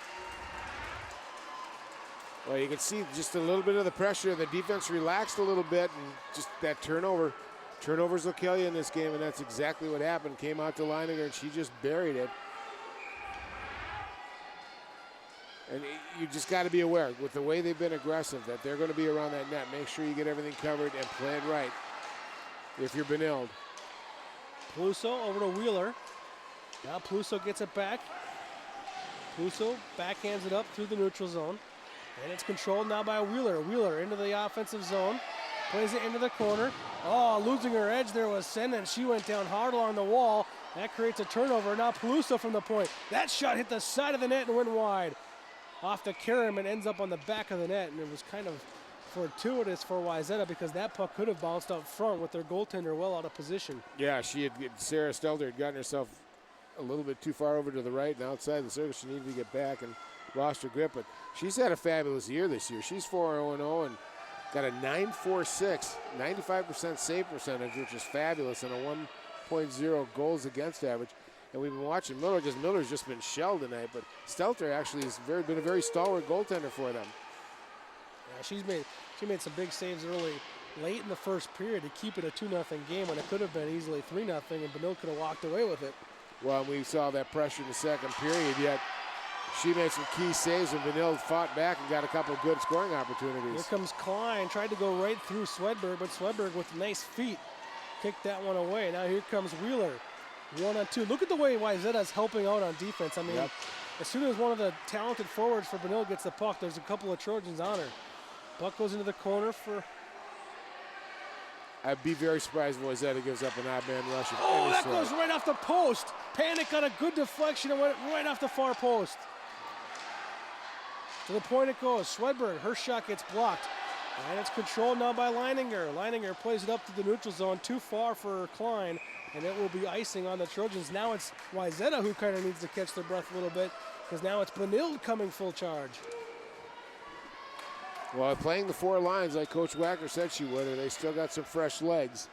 Well, you can see just a little bit of the pressure. The defense relaxed a little bit, and just that turnover. Turnovers will kill you in this game, and that's exactly what happened. Came out to Leininger, and she just buried it. And you just got to be aware, with the way they've been aggressive, that they're going to be around that net. Make sure you get everything covered and play it right if you're Benilde. Pluso over to Wheeler. Now Pluso gets it back. Pluso backhands it up through the neutral zone. And it's controlled now by Wheeler. Wheeler into the offensive zone. Plays it into the corner. Oh, losing her edge there was Sen, and she went down hard along the wall. That creates a turnover. Now Pluso from the point. That shot hit the side of the net and went wide. Off the Karam and ends up on the back of the net, and it was kind of fortuitous for Wayzata because that puck could have bounced up front with their goaltender well out of position. Yeah, Sarah Stelter had gotten herself a little bit too far over to the right and outside the circle. She needed to get back and lost her grip, but she's had a fabulous year this year. She's 4-0-0 and got a 9.46, 95% save percentage, which is fabulous, and a 1.0 goals against average. And we've been watching Miller because Miller's just been shelled tonight, but Stelter actually has been a very stalwart goaltender for them. Yeah, she made some big saves late in the first period to keep it a 2-0 game when it could have been easily 3-0, and Benilde could have walked away with it. Well, we saw that pressure in the second period, yet she made some key saves, and Benilde fought back and got a couple of good scoring opportunities. Here comes Klein, tried to go right through Swedberg, but Swedberg with nice feet kicked that one away. Now here comes Wheeler. 1-on-2. Look at the way Wayzata's helping out on defense. I mean, as soon as one of the talented forwards for Benilde gets the puck, there's a couple of Trojans on her. Puck goes into the corner for... I'd be very surprised if Wayzata gives up an odd man rush. Oh, that goes right off the post. Panic got a good deflection and went right off the far post. To the point it goes. Swedberg, her shot gets blocked. And it's controlled now by Leininger. Leininger plays it up to the neutral zone, too far for Klein, and it will be icing on the Trojans. Now it's Wayzata who kind of needs to catch their breath a little bit, because now it's Benilde coming full charge. Well, playing the 4 lines like Coach Wacker said she would, they still got some fresh legs.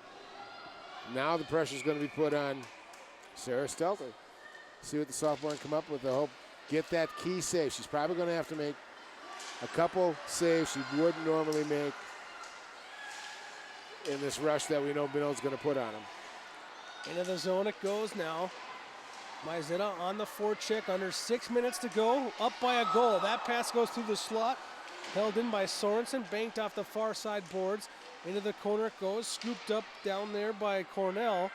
Now the pressure's going to be put on Sarah Stelter. See what the sophomore can come up with. I hope get that key save. She's probably going to have to make a couple saves she wouldn't normally make in this rush that we know Benilde's going to put on them. Into the zone it goes now. Wayzata on the forecheck, under 6 minutes to go, up by a goal. That pass goes through the slot, held in by Sorensen, banked off the far side boards. Into the corner it goes, scooped up down there by Cornell,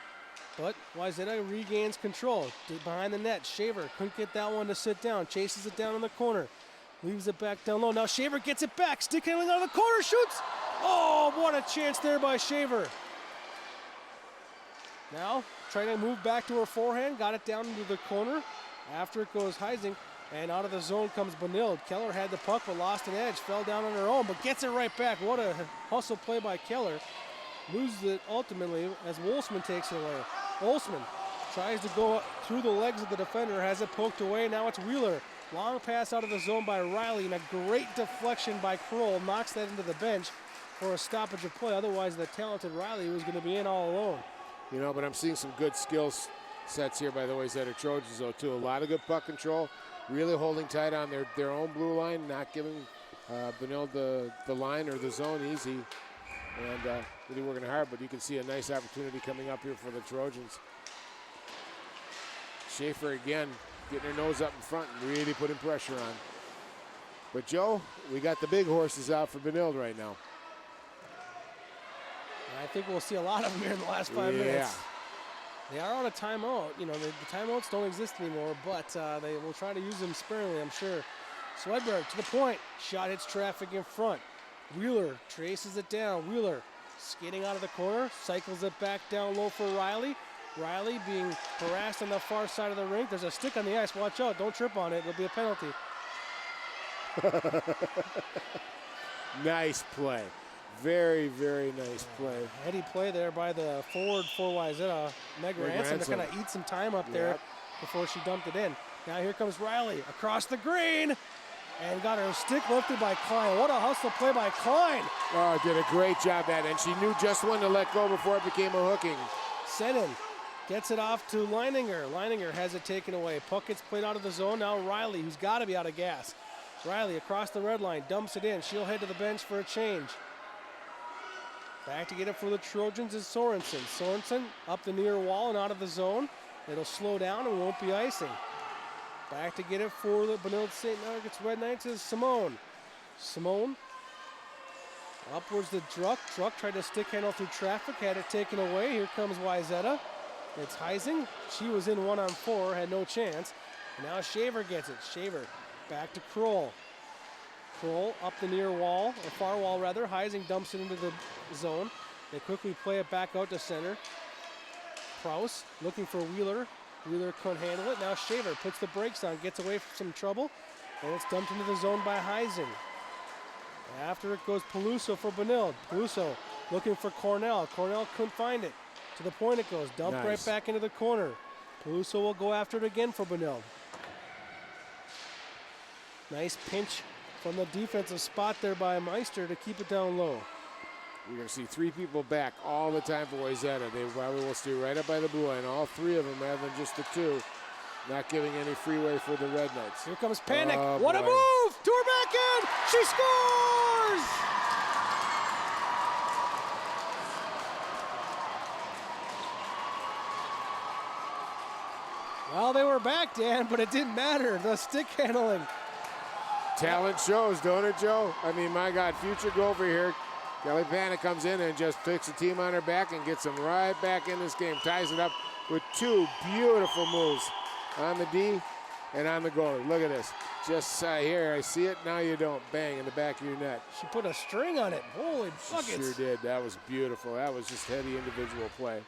but Wayzata regains control. Behind the net, Shaver couldn't get that one to sit down, chases it down in the corner, leaves it back down low. Now Shaver gets it back, stick handling out of the corner, shoots! Oh, what a chance there by Shaver. Now, trying to move back to her forehand, got it down into the corner. After it goes Heising, and out of the zone comes Benilde. Keller had the puck but lost an edge, fell down on her own, but gets it right back. What a hustle play by Keller. Loses it ultimately as Wolfsman takes it away. Wolfsman tries to go through the legs of the defender, has it poked away. Now it's Wheeler. Long pass out of the zone by Riley, and a great deflection by Kroll knocks that into the bench for a stoppage of play. Otherwise, the talented Riley was going to be in all alone. You know, but I'm seeing some good skills sets here by the Wayzata Trojans, though, too. A lot of good puck control, really holding tight on their own blue line, not giving Benilde the line or the zone easy, and really working hard. But you can see a nice opportunity coming up here for the Trojans. Schaefer again getting her nose up in front and really putting pressure on. But Joe, we got the big horses out for Benilde right now. I think we'll see a lot of them here in the last 5 minutes. They are on a timeout. You know, the timeouts don't exist anymore, but they will try to use them sparingly, I'm sure. Swedberg to the point. Shot hits traffic in front. Wheeler traces it down. Wheeler skating out of the corner, cycles it back down low for Riley. Riley being harassed on the far side of the rink. There's a stick on the ice. Watch out. Don't trip on it. It'll be a penalty. Nice play. Very, very nice play. Heady play there by the forward for Wayzata, Meg Ransom, to kind of eat some time up there before she dumped it in. Now here comes Riley across the green and got her stick lifted by Klein. What a hustle play by Klein. Oh, did a great job at it, and she knew just when to let go before it became a hooking. Senin gets it off to Leininger. Leininger has it taken away. Puck gets played out of the zone. Now Riley, who's got to be out of gas. Riley across the red line, dumps it in. She'll head to the bench for a change. Back to get it for the Trojans is Sorensen. Sorensen up the near wall and out of the zone. It'll slow down and won't be icing. Back to get it for the Benilde St. Margaret's Red Knights is Simone. Simone upwards to Druck. Druck tried to stick handle through traffic, had it taken away. Here comes Wayzata. It's Heising. She was in 1-on-4, had no chance. And now Shaver gets it. Shaver back to Kroll. Kroll up the near wall, or far wall rather. Heising dumps it into the zone. They quickly play it back out to center. Prouse looking for Wheeler. Wheeler couldn't handle it. Now Shaver puts the brakes on, gets away from some trouble, and it's dumped into the zone by Heising. After it goes Peluso for Benilde. Peluso looking for Cornell. Cornell couldn't find it. To the point it goes. Dumped right back into the corner. Peluso will go after it again for Benilde. Nice pinch from the defensive spot there by Meister to keep it down low. You're going to see three people back all the time for Wayzata. They probably will stay right up by the blue line. All three of them rather than just the two. Not giving any freeway for the Red Knights. Here comes Panic. What a move! To her back end. She scores! Well, they were back, Dan, but it didn't matter. The stick handling. Talent shows, don't it, Joe? I mean, my God, future gopher here. Kelly Panic comes in and just takes the team on her back and gets them right back in this game. Ties it up with two beautiful moves on the D and on the goalie. Look at this. Just here, I see it, now you don't. Bang, in the back of your net. She put a string on it. Holy buckets. She sure did. That was beautiful. That was just heavy individual play.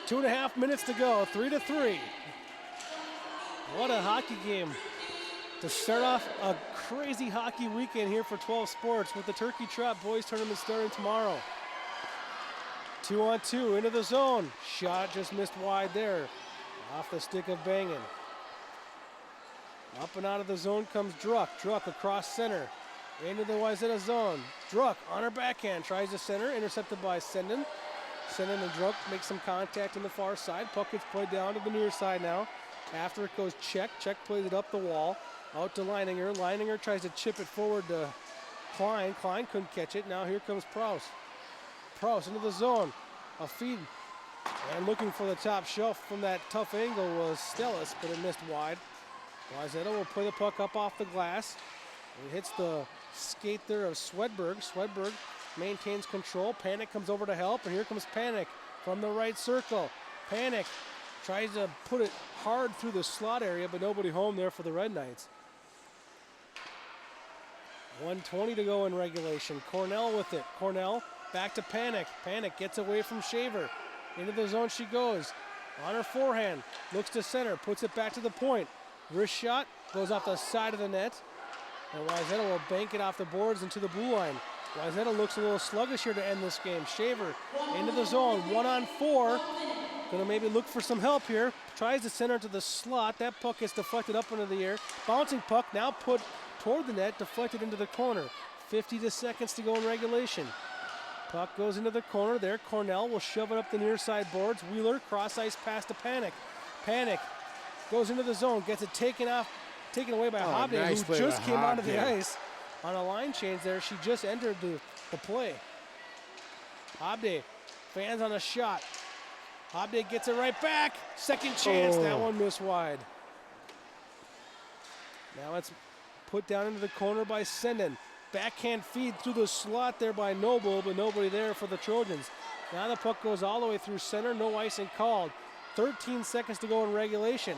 Two and a half minutes to go, 3-3. What a hockey game. To start off a crazy hockey weekend here for 12 Sports with the Turkey Trot Boys Tournament starting tomorrow. 2-on-2 into the zone. Shot just missed wide there. Off the stick of Bangin. Up and out of the zone comes Druck. Druck across center. Into the Wayzata zone. Druck on her backhand. Tries to center. Intercepted by Senden. Senden and Druck make some contact on the far side. Puck gets played down to the near side now. After it goes Check. Check plays it up the wall. Out to Leininger. Leininger tries to chip it forward to Klein. Klein couldn't catch it. Now here comes Prouse. Prouse into the zone. A feed. And looking for the top shelf from that tough angle was Stellis, but it missed wide. Wayzata will play the puck up off the glass. It hits the skate there of Swedberg. Swedberg maintains control. Panic comes over to help, and here comes Panic from the right circle. Panic tries to put it hard through the slot area, but nobody home there for the Red Knights. 1:20 to go in regulation. Cornell with it. Cornell Back to Panic. Panic gets away from Shaver. Into the zone she goes. On her forehand. Looks to center. Puts it back to the point. Wrist shot. Goes off the side of the net. And Wayzata will bank it off the boards into the blue line. Wayzata looks a little sluggish here to end this game. Shaver into the zone. 1-on-4. Gonna maybe look for some help here. Tries to center to the slot. That puck gets deflected up into the air. Bouncing puck now put toward the net. Deflected into the corner. 50 seconds to go in regulation. Puck goes into the corner there. Cornell will shove it up the near side boards. Wheeler cross ice pass to Panic. Panic goes into the zone. Gets it taken away by Hobday, nice who just came Hobday. onto the ice on a line change there. She just entered the play. Hobday fans on a shot. Hobday gets it right back. Second chance. That one missed wide. Now it's put down into the corner by Senden. Backhand feed through the slot there by Noble, but nobody there for the Trojans. Now the puck goes all the way through center. No icing called. 13 seconds to go in regulation.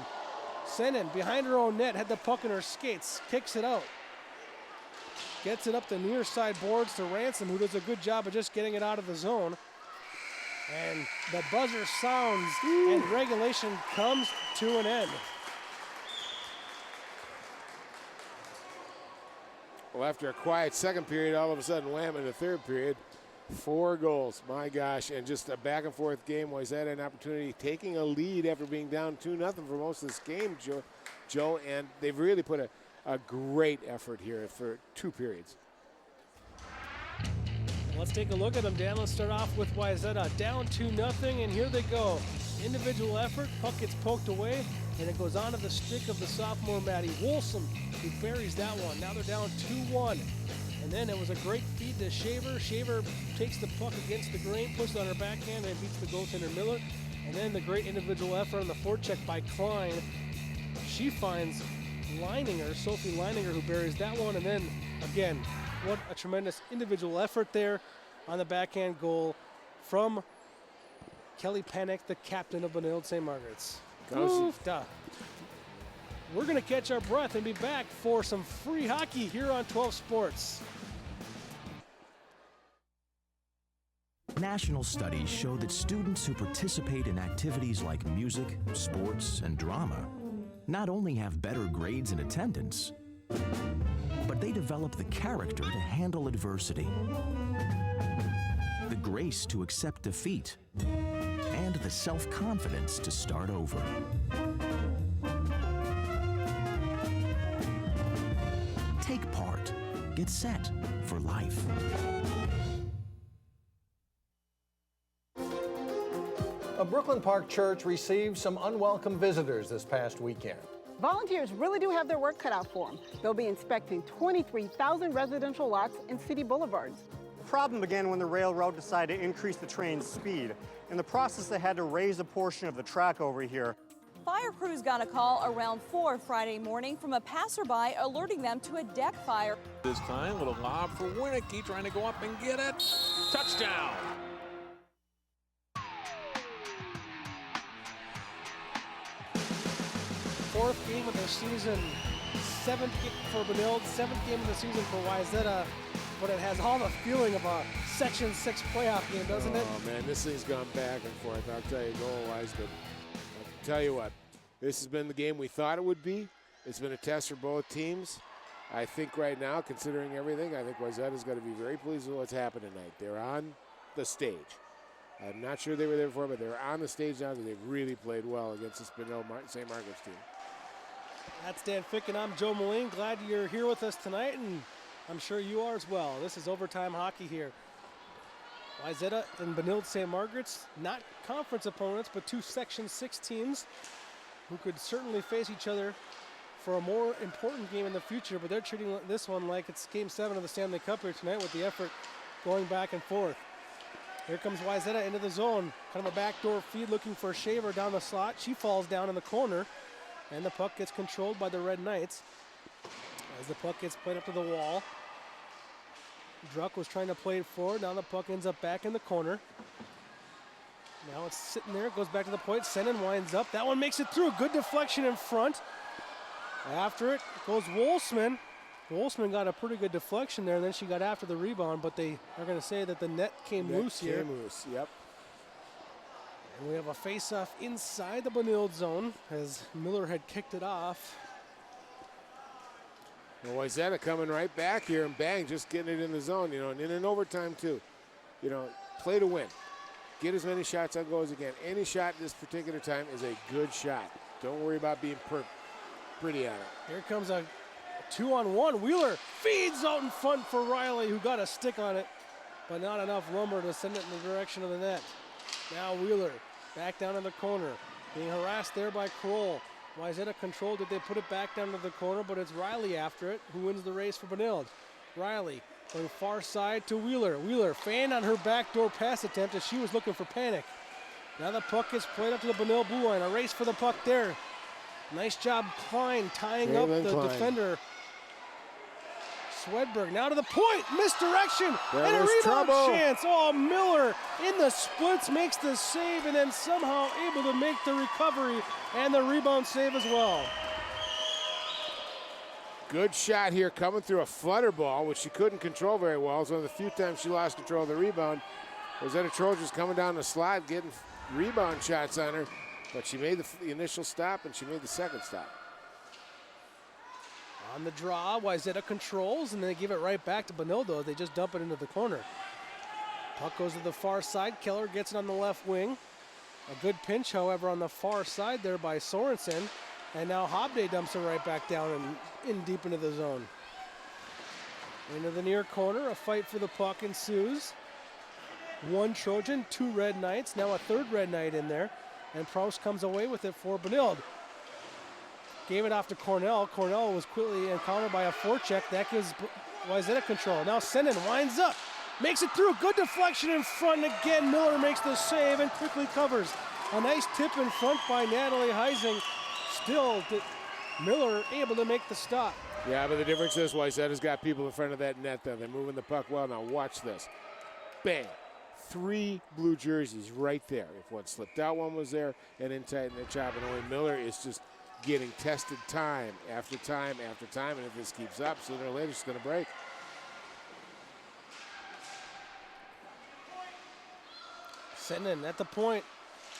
Senden behind her own net, had the puck in her skates, kicks it out. Gets it up the near side boards to Ransom, who does a good job of just getting it out of the zone. And the buzzer sounds, and regulation comes to an end. Well, after a quiet second period, all of a sudden, wham, in the third period, 4 goals. My gosh, and just a back and forth game. Wayzata an opportunity, taking a lead after being down 2-0 for most of this game, Joe, and they've really put a great effort here for 2 periods. Let's take a look at them, Dan. Let's start off with Wayzata. Down 2-0, and here they go. Individual effort, puck gets poked away, and it goes onto the stick of the sophomore Maddie Wolsom, who buries that one. Now they're down 2-1. And then it was a great feed to Shaver. Shaver takes the puck against the grain, puts it on her backhand, and beats the goaltender Miller. And then the great individual effort on the forecheck by Klein. She finds Leininger, Sophie Leininger, who buries that one. And then, again, what a tremendous individual effort there on the backhand goal from Kelly Panic, the captain of Benilde St. Margaret's. We're going to catch our breath and be back for some free hockey here on 12 Sports. National studies show that students who participate in activities like music, sports, and drama not only have better grades and attendance, but they develop the character to handle adversity, the grace to accept defeat, and the self-confidence to start over. Take part. Get set for life. A Brooklyn Park church received some unwelcome visitors this past weekend. Volunteers really do have their work cut out for them. They'll be inspecting 23,000 residential lots and city boulevards. The problem began when the railroad decided to increase the train's speed. In the process, they had to raise a portion of the track over here. Fire crews got a call around 4 Friday morning from a passerby alerting them to a deck fire. This time, little lob for Winicky, trying to go up and get it. Touchdown! Fourth game of the season, 7th game for Benilde, 7th game of the season for Wayzata, but it has all the feeling of a Section 6 playoff game, doesn't it? Oh, man, this thing's gone back and forth. I'll tell you, goal-wise, but I'll tell you what, this has been the game we thought it would be. It's been a test for both teams. I think right now, considering everything, I think Wayzata's got to be very pleased with what's happened tonight. They're on the stage. I'm not sure they were there before, but they're on the stage now, and they've really played well against this Benilde St. Margaret's team. That's Dan Fick, and I'm Joe Moline. Glad you're here with us tonight, and I'm sure you are as well. This is overtime hockey here. Wayzata and Benilde St. Margaret's, not conference opponents, but 2 Section 6 teams who could certainly face each other for a more important game in the future, but they're treating this one like it's Game 7 of the Stanley Cup here tonight with the effort going back and forth. Here comes Wayzata into the zone. Kind of a backdoor feed looking for Shaver down the slot. She falls down in the corner, and the puck gets controlled by the Red Knights as the puck gets played up to the wall. Druck was trying to play it forward. Now the puck ends up back in the corner. Now it's sitting there. It goes back to the point. Senden winds up. That one makes it through. Good deflection in front. After it goes Wolfsman. Wolfsman got a pretty good deflection there, and then she got after the rebound, but they are going to say that the net came loose here. Came loose, yep. And we have a face-off inside the Benilde zone as Miller had kicked it off. Well, Wayzata coming right back here and bang, just getting it in the zone, you know, and in an overtime too. You know, play to win. Get as many shots on goal as you can. Any shot this particular time is a good shot. Don't worry about being pretty at it. Here comes a 2-on-1. Wheeler feeds out in front for Riley, who got a stick on it, but not enough lumber to send it in the direction of the net. Now Wheeler back down in the corner, being harassed there by Kroll. Wayzata control. Did they put it back down to the corner? But it's Riley after it, who wins the race for Benilde. Riley going far side to Wheeler. Wheeler fanned on her backdoor pass attempt as she was looking for panic. Now the puck is played up to the Benilde blue line. A race for the puck there. Nice job, Klein tying up the defender. Swedberg now to the point, misdirection, and a rebound chance. Oh, Miller in the splits makes the save and then somehow able to make the recovery and the rebound save as well. Good shot here coming through a flutter ball, which she couldn't control very well. It's one of the few times she lost control of the rebound. Wayzata Trojans coming down the slot, getting rebound shots on her, but she made the initial stop and she made the second stop. On the draw, Wayzata controls, and they give it right back to Benilde. They just dump it into the corner. Puck goes to the far side. Keller gets it on the left wing. A good pinch, however, on the far side there by Sorensen. And now Hobday dumps it right back down and in deep into the zone. Into the near corner, a fight for the puck ensues. One Trojan, two Red Knights, now a third Red Knight in there. And Proust comes away with it for Benilde. Gave it off to Cornell. Cornell was quickly encountered by a forecheck. That gives Wayzata control. Now Senden winds up, makes it through. Good deflection in front. And again, Miller makes the save and quickly covers. A nice tip in front by Natalie Heising. Still, Miller able to make the stop. Yeah, but the difference is Wayzata's got people in front of that net, though. They're moving the puck well. Now watch this. Bang. 3 blue jerseys right there. If one slipped out, one was there, and in tight, and they're chopping away. Miller is just getting tested time after time after time, and if this keeps up, sooner or later it's going to break. Senden at the point.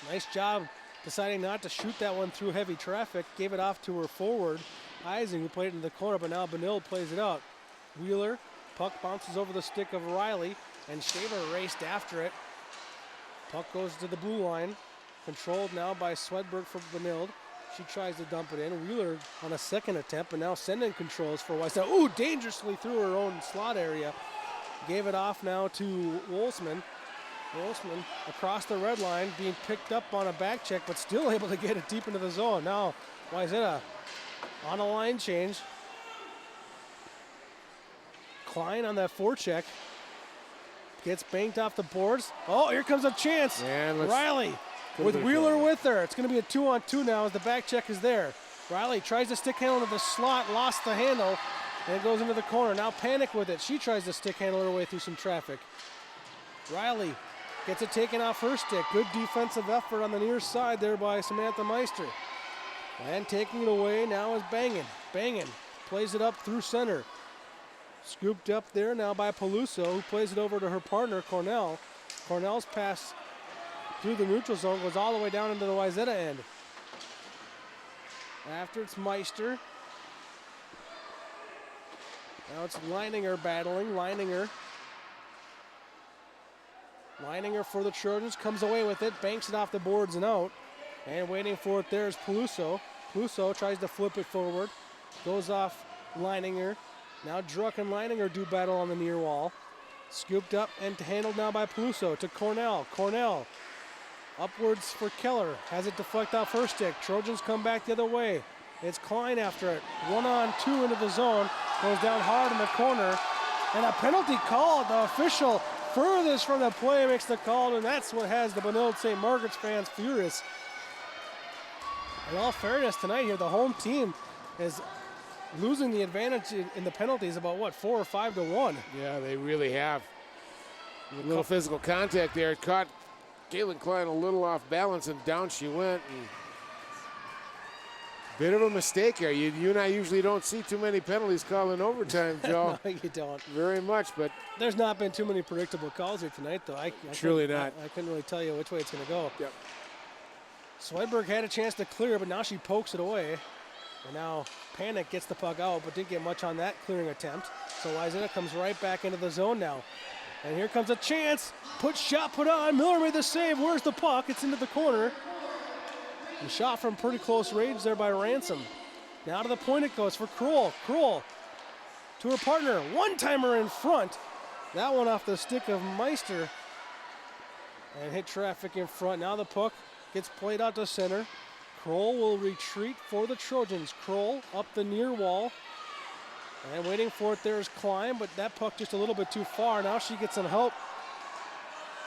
Nice job deciding not to shoot that one through heavy traffic. Gave it off to her forward, Heising, who played it in the corner, but now Benilde plays it out. Wheeler, puck bounces over the stick of Riley, and Shaver raced after it. Puck goes to the blue line, controlled now by Swedberg for Benilde. She tries to dump it in. Wheeler on a second attempt, and now Senden controls for Wayzata. Ooh, dangerously through her own slot area. Gave it off now to Wolfsman. Wolfsman across the red line, being picked up on a back check, but still able to get it deep into the zone. Now, Wayzata on a line change. Klein on that forecheck. Gets banked off the boards. Oh, here comes a chance. Riley with Wheeler with her. It's going to be a 2-on-2 now as the back check is there. Riley tries to stick handle to the slot, lost the handle, and it goes into the corner. Now Panic with it. She tries to stick handle her way through some traffic. Riley gets it taken off her stick. Good defensive effort on the near side there by Samantha Meister. And taking it away now is Bangin. Bangin plays it up through center. Scooped up there now by Peluso, who plays it over to her partner, Cornell. Cornell's pass through the neutral zone goes all the way down into the Wayzata end. After it's Meister. Now it's Leininger battling, Leininger for the Trojans, comes away with it, banks it off the boards and out. And waiting for it there is Peluso. Peluso tries to flip it forward, goes off Leininger. Now Druck and Leininger do battle on the near wall. Scooped up and handled now by Peluso to Cornell. Cornell upwards for Keller. Has it deflect off her stick. Trojans come back the other way. It's Klein after it. 1-on-2 into the zone. Goes down hard in the corner. And a penalty called. The official furthest from the play makes the call, and that's what has the Benilde St. Margaret's fans furious. In all fairness tonight here, the home team is losing the advantage in the penalties about, what, 4 or 5 to 1. Yeah, they really have. A little physical contact there. It caught Caitlin Klein a little off balance, and down she went. And Bit of a mistake here. You and I usually don't see too many penalties called in overtime, Joe. No, you don't. Very much, but there's not been too many predictable calls here tonight, though. Truly not. I couldn't really tell you which way it's going to go. Yep. Swedberg had a chance to clear, but now she pokes it away. And now Panic gets the puck out, but didn't get much on that clearing attempt. So Wayzata comes right back into the zone now. And here comes a chance. Shot put on. Miller made the save. Where's the puck? It's into the corner. The shot from pretty close range there by Ransom. Now to the point it goes for Kroll. Kroll to her partner. One-timer in front. That one off the stick of Meister. And hit traffic in front. Now the puck gets played out to center. Kroll will retreat for the Trojans. Kroll up the near wall. And waiting for it there is Klein, but that puck just a little bit too far. Now she gets some help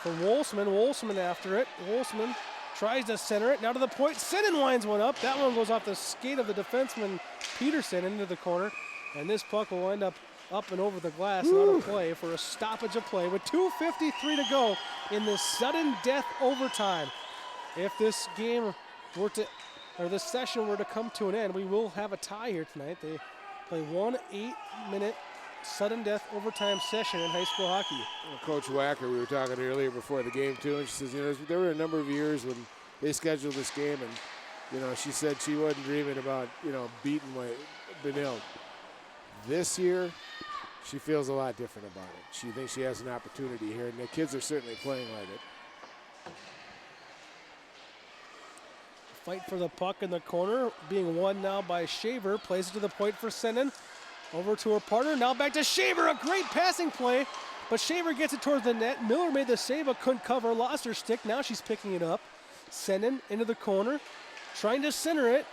from Wolfsman. Wolfsman after it. Wolfsman tries to center it. Now to the point. Sinnen winds one up. That one goes off the skate of the defenseman Peterson into the corner. And this puck will end up and over the glass and out of play for a stoppage of play with 2:53 to go in this sudden death overtime. If this game were to, or this session were to come to an end, we will have a tie here tonight. They play 1 8-minute sudden death overtime session in high school hockey. Well, Coach Wacker, we were talking earlier before the game too, and she says, there were a number of years when they scheduled this game, and she said she wasn't dreaming about beating Benilde. This year, she feels a lot different about it. She thinks she has an opportunity here, and the kids are certainly playing like it. Fight for the puck in the corner, being won now by Shaver. Plays it to the point for Sennen. Over to her partner, now back to Shaver. A great passing play, but Shaver gets it towards the net. Miller made the save, but couldn't cover, lost her stick. Now she's picking it up. Sennen into the corner, trying to center it.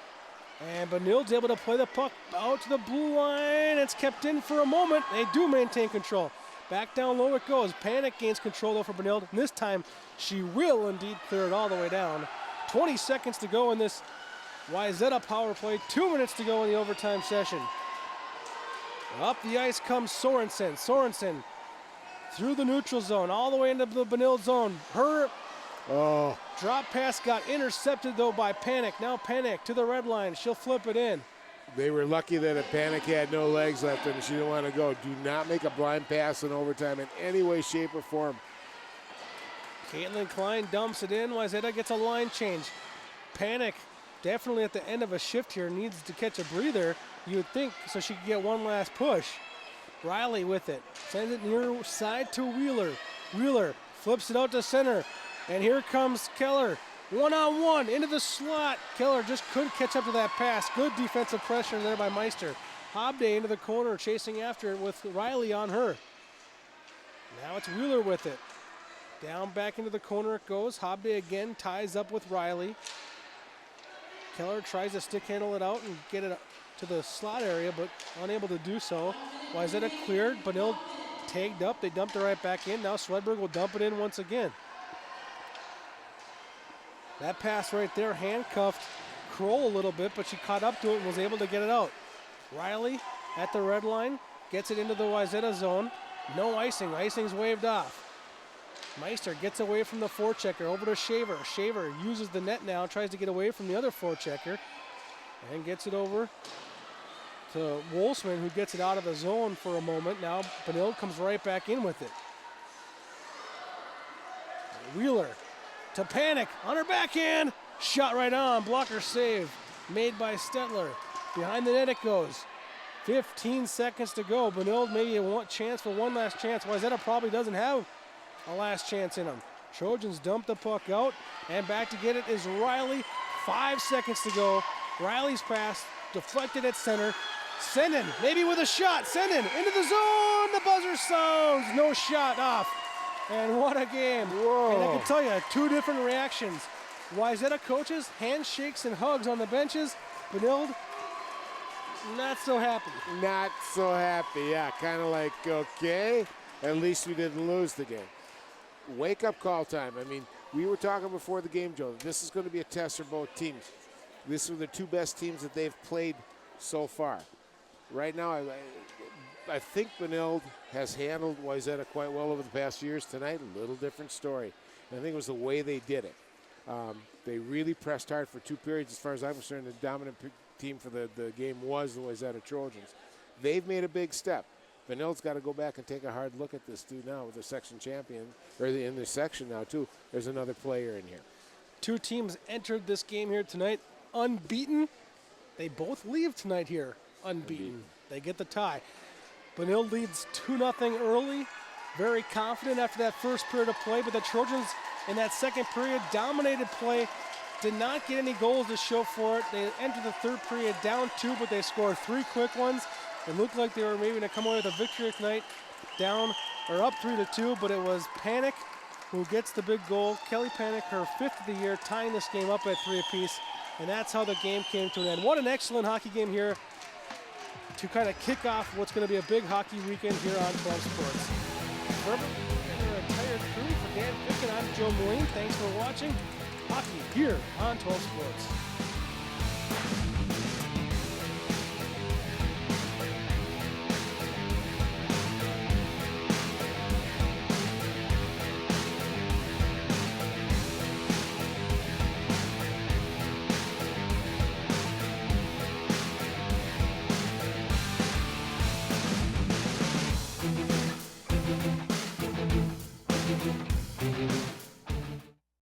And Benilde's able to play the puck out to the blue line. It's kept in for a moment. They do maintain control. Back down low it goes. Panic gains control though for Benilde. And this time, she will indeed clear it all the way down. 20 seconds to go in this Wayzata power play. 2 minutes to go in the overtime session. Up the ice comes Sorensen. Sorensen through the neutral zone, all the way into the Benilde zone. Her drop pass got intercepted though by Panic. Now Panic to the red line. She'll flip it in. They were lucky that a Panic had no legs left and she didn't want to go. Do not make a blind pass in overtime in any way, shape, or form. Caitlin Klein dumps it in. Wayzata gets a line change. Panic definitely at the end of a shift here needs to catch a breather, you would think, so she could get one last push. Riley with it. Sends it near side to Wheeler. Wheeler flips it out to center. And here comes Keller. One-on-one into the slot. Keller just couldn't catch up to that pass. Good defensive pressure there by Meister. Hobday into the corner chasing after it with Riley on her. Now it's Wheeler with it. Down back into the corner it goes. Hobday again ties up with Riley. Keller tries to stick handle it out and get it to the slot area, but unable to do so. Wayzata cleared. Benilde tagged up. They dumped it right back in. Now Swedberg will dump it in once again. That pass right there handcuffed Kroll a little bit, but she caught up to it and was able to get it out. Riley at the red line gets it into the Wayzata zone. No icing. Icing's waved off. Meister gets away from the forechecker over to Shaver. Shaver uses the net now, tries to get away from the other forechecker, and gets it over to Wolfsman, who gets it out of the zone for a moment. Now Benilde comes right back in with it. Wheeler to Panic on her backhand. Shot right on. Blocker save made by Stetler. Behind the net it goes. 15 seconds to go. Benilde maybe a chance for one last chance. Wayzata probably doesn't have a last chance in them. Trojans dump the puck out, and back to get it is Riley. 5 seconds to go. Riley's pass deflected at center. Sennen maybe with a shot. Sennen into the zone. The buzzer sounds. No shot off. And what a game. Whoa. And I can tell you, two different reactions. Wayzata coaches, handshakes and hugs on the benches. Benilde, not so happy. Not so happy, yeah. Kind of like, okay, at least we didn't lose the game. Wake-up call time. I mean, we were talking before the game, Joe. This is going to be a test for both teams. These are the two best teams that they've played so far. Right now, I think Benilde has handled Wayzata quite well over the past years. Tonight, a little different story. And I think it was the way they did it. They really pressed hard for 2 periods, as far as I'm concerned, the dominant team for the game was the Wayzata Trojans. They've made a big step. Benilde's got to go back and take a hard look at this too now with the section champion, or in the section now too. There's another player in here. Two teams entered this game here tonight unbeaten. They both leave tonight here unbeaten. They get the tie. Benilde leads 2-0 early. Very confident after that first period of play, but the Trojans in that second period dominated play. Did not get any goals to show for it. They entered the third period down 2, but they scored 3 quick ones. It looked like they were maybe going to come away with a victory tonight, down or up 3-2, but it was Panic who gets the big goal. Kelly Panic, her 5th of the year, tying this game up at 3 apiece, and that's how the game came to an end. What an excellent hockey game here to kind of kick off what's going to be a big hockey weekend here on 12 Sports. For our entire crew, for Dan Fick and I'm Joe Moline. Thanks for watching hockey here on 12 Sports. Thank you.